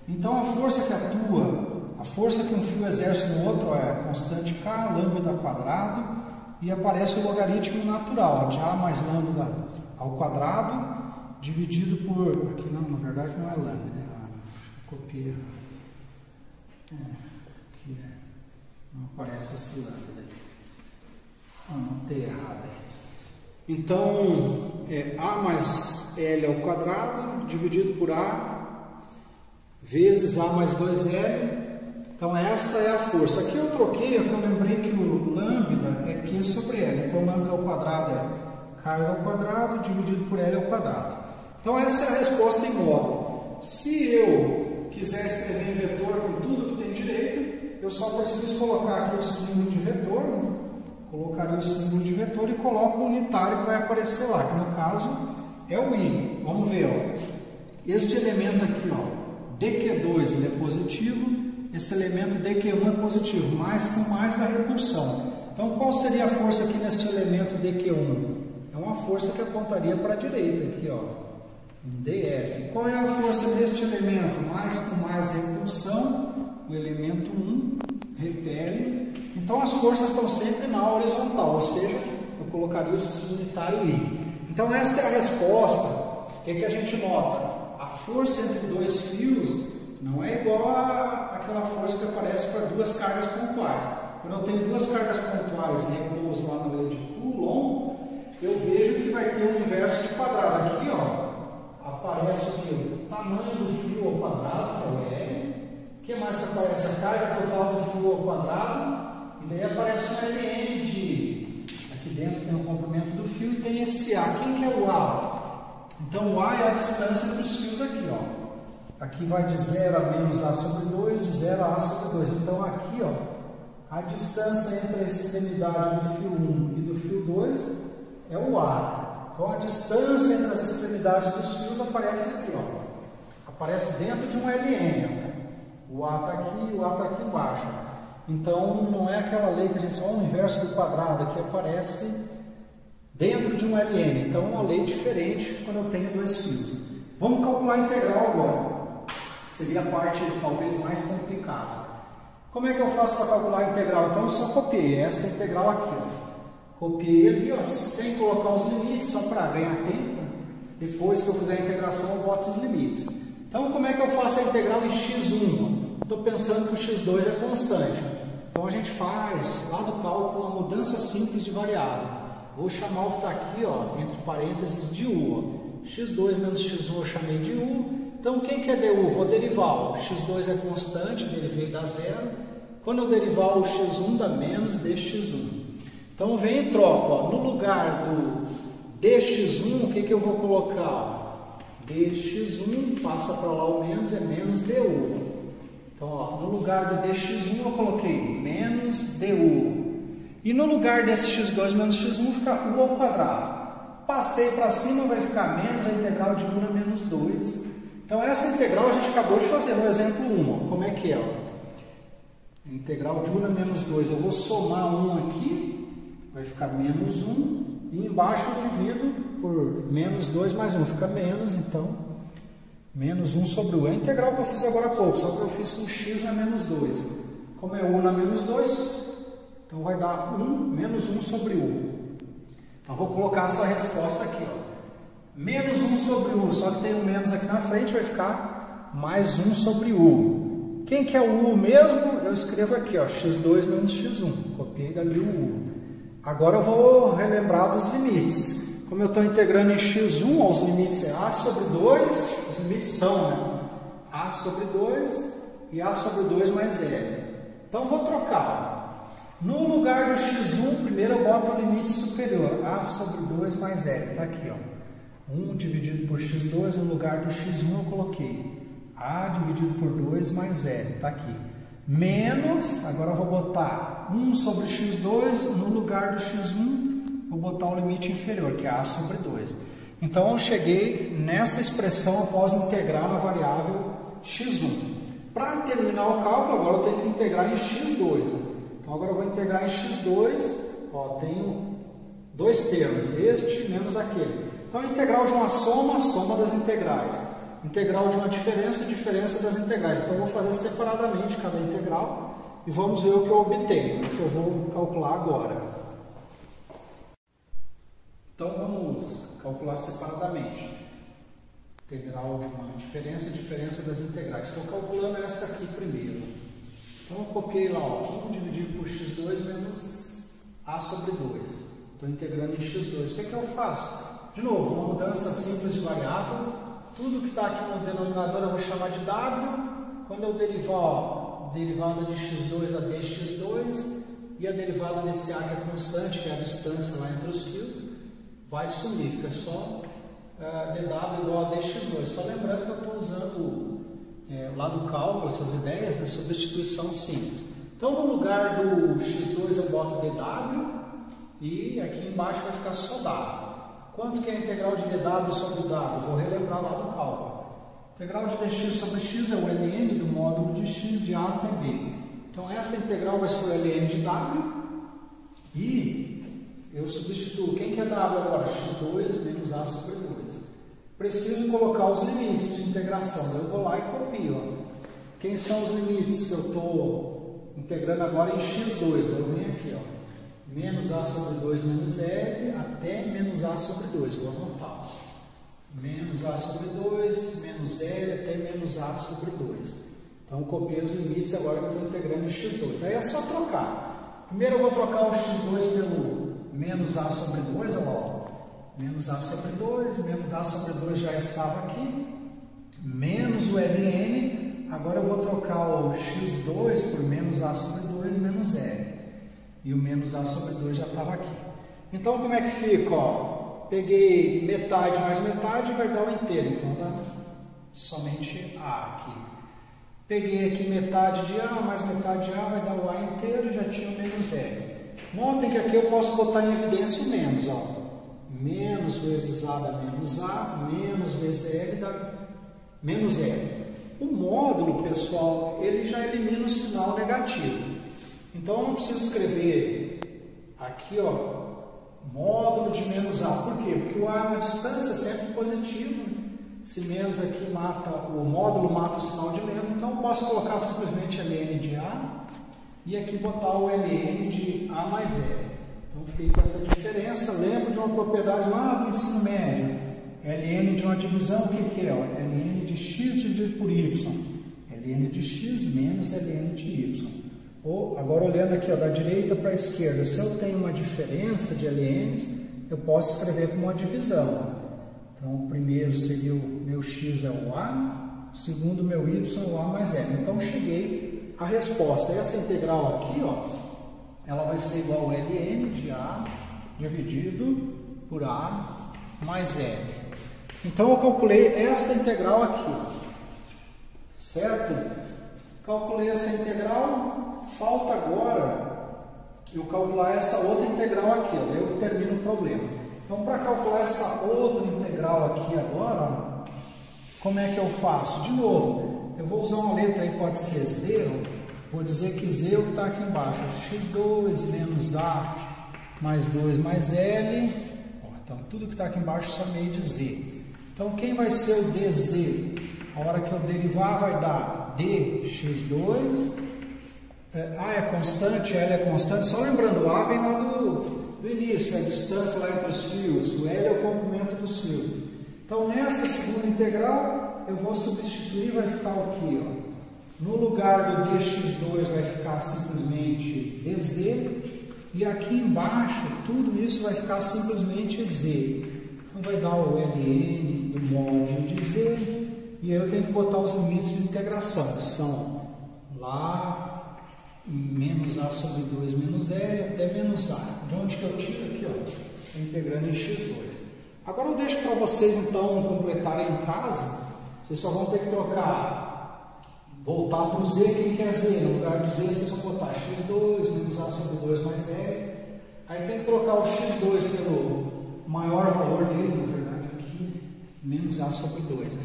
Então, a força que atua, a força que um fio exerce no outro é a constante K, lambda quadrado, e aparece o logaritmo natural, de A mais lambda ao quadrado, dividido por... Aqui não, na verdade não é lambda, né? Copia. Aqui não aparece esse lambda. Anotei errado. Então, A mais L ao quadrado, dividido por A, vezes A mais 2L. Então, esta é a força. Aqui eu troquei, eu lembrei que o lambda é Q sobre L. Então, lambda ao quadrado é K ao quadrado, dividido por L ao quadrado. Então, essa é a resposta em módulo. Se eu quiser escrever em vetor com tudo que tem direito, eu só preciso colocar aqui o símbolo de vetor, colocaria o símbolo de vetor e coloco o unitário que vai aparecer lá, que no caso é o I. Vamos ver, ó. Este elemento aqui, ó, dQ2 ele é positivo, esse elemento dQ1 é positivo, mais com mais da repulsão. Então, qual seria a força aqui neste elemento dQ1? É uma força que apontaria para a direita aqui, ó, dF. Qual é a força deste elemento? Mais com mais repulsão, o elemento 1 repele. Então, as forças estão sempre na horizontal, ou seja, eu colocaria o unitário I. Então, esta é a resposta. O que a gente nota? A força entre dois fios não é igual àquela força que aparece para duas cargas pontuais. Quando eu tenho duas cargas pontuais em repouso lá na lei de Coulomb, eu vejo que vai ter um inverso de quadrado. Aqui, ó, aparece o que? O tamanho do fio ao quadrado, que é o L. O que mais que aparece? A carga total do fio ao quadrado. E daí aparece um Ln de... Aqui dentro tem o comprimento do fio e tem esse A. Quem que é o A? Então, o A é a distância entre os fios aqui, ó. Aqui vai de 0 a menos A sobre 2, de 0 a A sobre 2. Então, aqui, ó, a distância entre a extremidade do fio 1 e do fio 2 é o A. Então, a distância entre as extremidades dos fios aparece aqui, ó. Aparece dentro de um Ln, ó. O A está aqui e o A está aqui embaixo. Então, não é aquela lei que a gente só o inverso do quadrado, que aparece dentro de um Ln. Então, é uma lei diferente quando eu tenho dois fios. Vamos calcular a integral agora. Seria a parte talvez mais complicada. Como é que eu faço para calcular a integral? Então, eu só copiei esta integral aqui, ó. Copiei ali, ó, sem colocar os limites, só para ganhar tempo. Depois que eu fizer a integração, eu boto os limites. Então, como é que eu faço a integral em x1? Estou pensando que o x2 é constante. Então, a gente faz, lá do cálculo, uma mudança simples de variável. Vou chamar o que está aqui, ó, entre parênteses, de U. Ó. x2 menos x1 eu chamei de U. Então, quem que é du? Vou derivar. O x2 é constante, derivei da zero. Quando eu derivar o x1, dá menos dx1. Então, eu venho e troco. Ó. No lugar do dx1, o que eu vou colocar? dx1, passa para lá o menos, é menos du. Então, ó, no lugar do dx1, eu coloquei menos du. E no lugar desse x2 menos x1, fica u ao quadrado. Passei para cima, vai ficar menos a integral de 1 a menos 2. Então, essa integral a gente acabou de fazer no exemplo 1. Ó. Como é que é? Ó? Integral de 1 a menos 2. Eu vou somar 1 aqui, vai ficar menos 1. E embaixo eu divido por menos 2 mais 1. Fica menos, então, menos 1 sobre 1. É a integral que eu fiz agora há pouco, só que eu fiz com x na menos 2. Como é 1 na menos 2, então vai dar 1 menos 1 sobre 1. Então, vou colocar essa resposta aqui, ó. Menos 1 sobre U, só que tem um menos aqui na frente, vai ficar mais 1 sobre U. Quem que é o U mesmo? Eu escrevo aqui, ó, x2 menos x1. Copiei dali o U. Agora eu vou relembrar dos limites. Como eu estou integrando em x1, ó, os limites é A sobre 2, os limites são, né? A sobre 2 e A sobre 2 mais L. Então, eu vou trocar. No lugar do x1, primeiro eu boto o limite superior, A sobre 2 mais L. Está aqui, ó. 1 dividido por x2, no lugar do x1 eu coloquei A dividido por 2 mais L, está aqui. Menos, agora eu vou botar 1 sobre x2, no lugar do x1, vou botar o limite inferior, que é A sobre 2. Então, eu cheguei nessa expressão após integrar na variável x1. Para terminar o cálculo, agora eu tenho que integrar em x2. Então, agora eu vou integrar em x2, ó, tenho dois termos, este menos aquele. Então, a integral de uma soma, soma das integrais. Integral de uma diferença, diferença das integrais. Então, eu vou fazer separadamente cada integral e vamos ver o que eu obtenho, o que eu vou calcular agora. Então, vamos calcular separadamente. Integral de uma diferença, diferença das integrais. Estou calculando esta aqui primeiro. Então, eu copiei lá, ó, 1 dividido por x2 menos A sobre 2. Estou integrando em x2. O que é que eu faço? De novo, uma mudança simples de variável. Tudo que está aqui no denominador eu vou chamar de W. Quando eu derivar, ó, derivada de x2 a dx2 e a derivada desse A que é constante, que é a distância lá entre os fios, vai sumir. Fica só dw igual a dx2. Só lembrando que eu estou usando lá no cálculo essas ideias, né, substituição simples. Então, no lugar do x2 eu boto dw e aqui embaixo vai ficar só W. Quanto que é a integral de dw sobre w? Vou relembrar lá do cálculo. Integral de dx sobre x é o ln do módulo de x de a até b. Então, essa integral vai ser o ln de w e eu substituo. Quem que é w agora? x2 menos a sobre 2. Preciso colocar os limites de integração. Eu vou lá e copio. Ó. Quem são os limites que eu estou integrando agora em x2? Eu venho aqui, ó. Menos a sobre 2 menos L até menos a sobre 2. Vou anotar. Menos a sobre 2, menos L até menos a sobre 2. Então, copiei os limites agora que eu estou integrando em x2. Aí é só trocar. Primeiro eu vou trocar o x2 pelo menos a sobre 2, olha lá. Menos a sobre 2, menos a sobre 2 já estava aqui. Menos o ln. Agora eu vou trocar o x2 por menos a sobre 2 menos L. E o menos a sobre 2 já estava aqui. Então, como é que fica? Ó, peguei metade mais metade e vai dar o inteiro. Então, dá somente A aqui. Peguei aqui metade de A mais metade de A, vai dar o A inteiro e já tinha o menos L. Notem que aqui eu posso botar em evidência o menos. Ó. Menos vezes A dá menos A, menos vezes L dá menos L. O módulo, pessoal, ele já elimina o sinal negativo. Então, eu não preciso escrever aqui, ó, módulo de menos A. Por quê? Porque o A é uma distância sempre positiva. Se menos aqui mata, o módulo mata o sinal de menos, então eu posso colocar simplesmente ln de A e aqui botar o ln de A mais L. Então, fiquei com essa diferença. Lembro de uma propriedade lá do ensino médio. ln de uma divisão, o que é? Ó, ln de x dividido por y. ln de x menos ln de y. Ou, agora olhando aqui ó, da direita para a esquerda, se eu tenho uma diferença de LNs, eu posso escrever como uma divisão. Então, o primeiro seria o meu x é o A, o segundo meu y é o A mais L. Então, cheguei à resposta. Essa integral aqui, ó, ela vai ser igual a ln de A dividido por A mais L. Então, eu calculei esta integral aqui, certo? Calculei essa integral. Falta agora eu calcular essa outra integral aqui, ó, eu termino o problema. Então, para calcular essa outra integral aqui agora, ó, como é que eu faço? De novo, eu vou usar uma letra aí, pode ser Z, ó, vou dizer que Z é o que está aqui embaixo, ó, x2 menos A mais 2 mais L, ó, então tudo que está aqui embaixo chamei de Z. Então, quem vai ser o dz? A hora que eu derivar vai dar dx2, A é constante, L é constante, só lembrando, o A vem lá do início, a distância lá entre os fios, o L é o comprimento dos fios. Então, nesta segunda integral, eu vou substituir, vai ficar aqui, ó. No lugar do dx2 vai ficar simplesmente dz, e aqui embaixo, tudo isso vai ficar simplesmente z. Então, vai dar o ln do módulo de z, e aí eu tenho que botar os limites de integração, que são lá menos A sobre 2 menos L até menos A. De onde que eu tiro? Aqui, ó, estou integrando em x2. Agora eu deixo para vocês, então, completarem em casa. Vocês só vão ter que trocar, voltar para o z, quem quer z. No lugar de z, vocês vão botar x2 menos A sobre 2 mais L. Aí tem que trocar o x2 pelo maior valor dele, na verdade, aqui, menos A sobre 2. Né?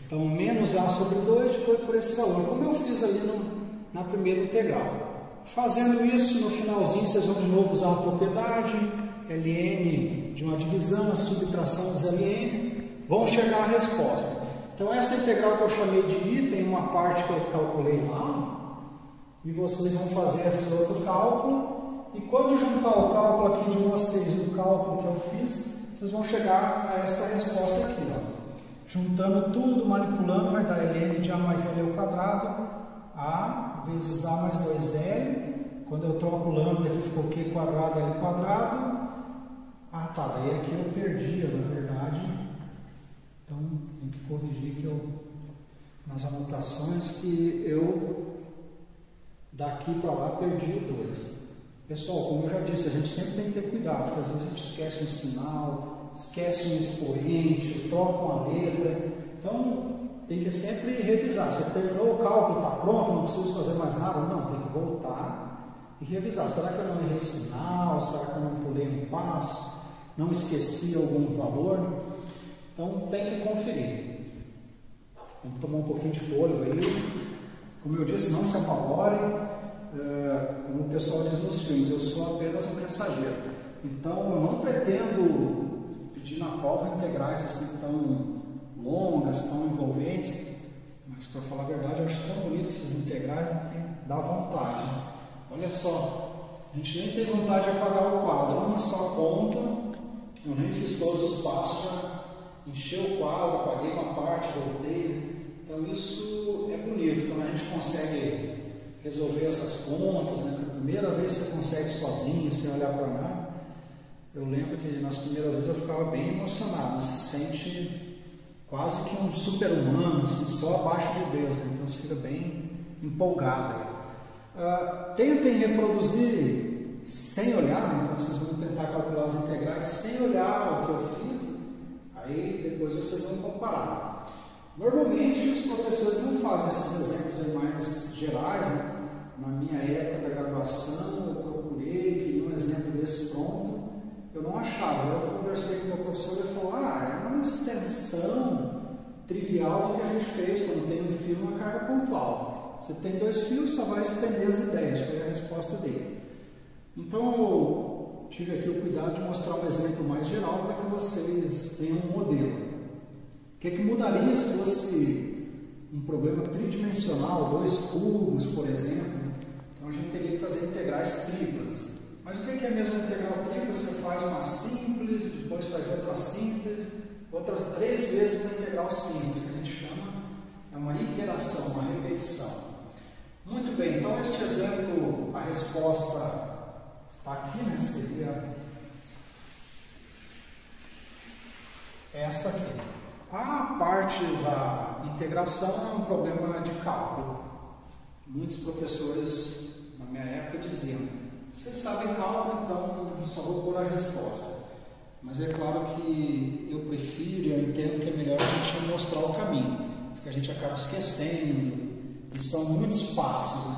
Então, menos A sobre 2 depois por esse valor, como eu fiz ali na primeira integral. Fazendo isso, no finalzinho, vocês vão de novo usar a propriedade, ln de uma divisão, a subtração dos ln, vão chegar à resposta. Então, esta integral que eu chamei de i, tem uma parte que eu calculei lá, e vocês vão fazer esse outro cálculo, e quando juntar o cálculo aqui de vocês e o cálculo que eu fiz, vocês vão chegar a esta resposta aqui, ó. Juntando tudo, manipulando, vai dar ln de A mais L ao quadrado, A vezes A mais 2L. Quando eu troco o lambda aqui, ficou Q quadrado, L quadrado. Ah, tá, daí aqui eu perdi, na verdade. Então, tem que corrigir que nas anotações que eu, daqui para lá, perdi o 2. Pessoal, como eu já disse, a gente sempre tem que ter cuidado, porque às vezes a gente esquece um sinal, esquece um expoente, troca uma letra. Então, tem que sempre revisar. Você terminou o cálculo, está pronto, não preciso fazer mais nada? Não, tem que voltar e revisar. Será que eu não errei sinal? Será que eu não pulei um passo? não esqueci algum valor. Então tem que conferir. Vamos tomar um pouquinho de fôlego aí. Como eu disse, não se apavore. Como o pessoal diz nos filmes, eu sou apenas um mensageiro. Então eu não pretendo pedir na prova integrais assim tão longas, tão envolventes. Mas para falar a verdade, eu acho tão bonitos esses integrais que dá vontade. Olha só, a gente nem tem vontade de apagar o quadro, uma só ponta. Eu nem fiz todos os passos, já encheu o quadro, apaguei uma parte, voltei. Então isso é bonito, quando a gente consegue resolver essas contas, né? A primeira vez que você consegue sozinho, sem olhar para nada. Eu lembro que nas primeiras vezes eu ficava bem emocionado, você sente quase que um super-humano, assim, só abaixo de Deus, né? Então você fica bem empolgado. Tentem reproduzir sem olhar, né? Então vocês vão tentar calcular as integrais sem olhar o que eu fiz, aí depois vocês vão comparar. Normalmente os professores não fazem esses exemplos aí mais gerais, né? Na minha época da graduação eu procurei, queria um exemplo desse pronto, eu não achava. Eu conversei com o meu professor e ele falou, é uma extensão trivial do que a gente fez quando tem um fio e uma carga pontual. Você tem 2 fios, só vai estender as ideias, foi a resposta dele. Então eu tive aqui o cuidado de mostrar um exemplo mais geral para que vocês tenham um modelo. O que mudaria se fosse um problema tridimensional, 2 cubos, por exemplo? Então a gente teria que fazer integrais triplas. Mas o que é mesmo integral tripla? Você faz uma simples, depois faz outra simples, outras 3 vezes uma integral simples, que a gente chama, é uma iteração, uma repetição. Muito bem, então este exemplo, a resposta está aqui, né? Seria esta aqui. A parte da integração é um problema de cálculo. Muitos professores, na minha época, diziam, vocês sabem cálculo, então só vou pôr a resposta. Mas é claro que eu prefiro, eu entendo que é melhor a gente mostrar o caminho, porque a gente acaba esquecendo, e são muitos passos,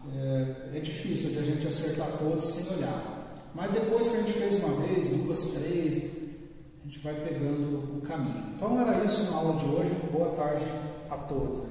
né? É difícil de a gente acertar todos sem olhar. Mas depois que a gente fez uma vez, 2, 3, a gente vai pegando o caminho. Então era isso na aula de hoje. Boa tarde a todos.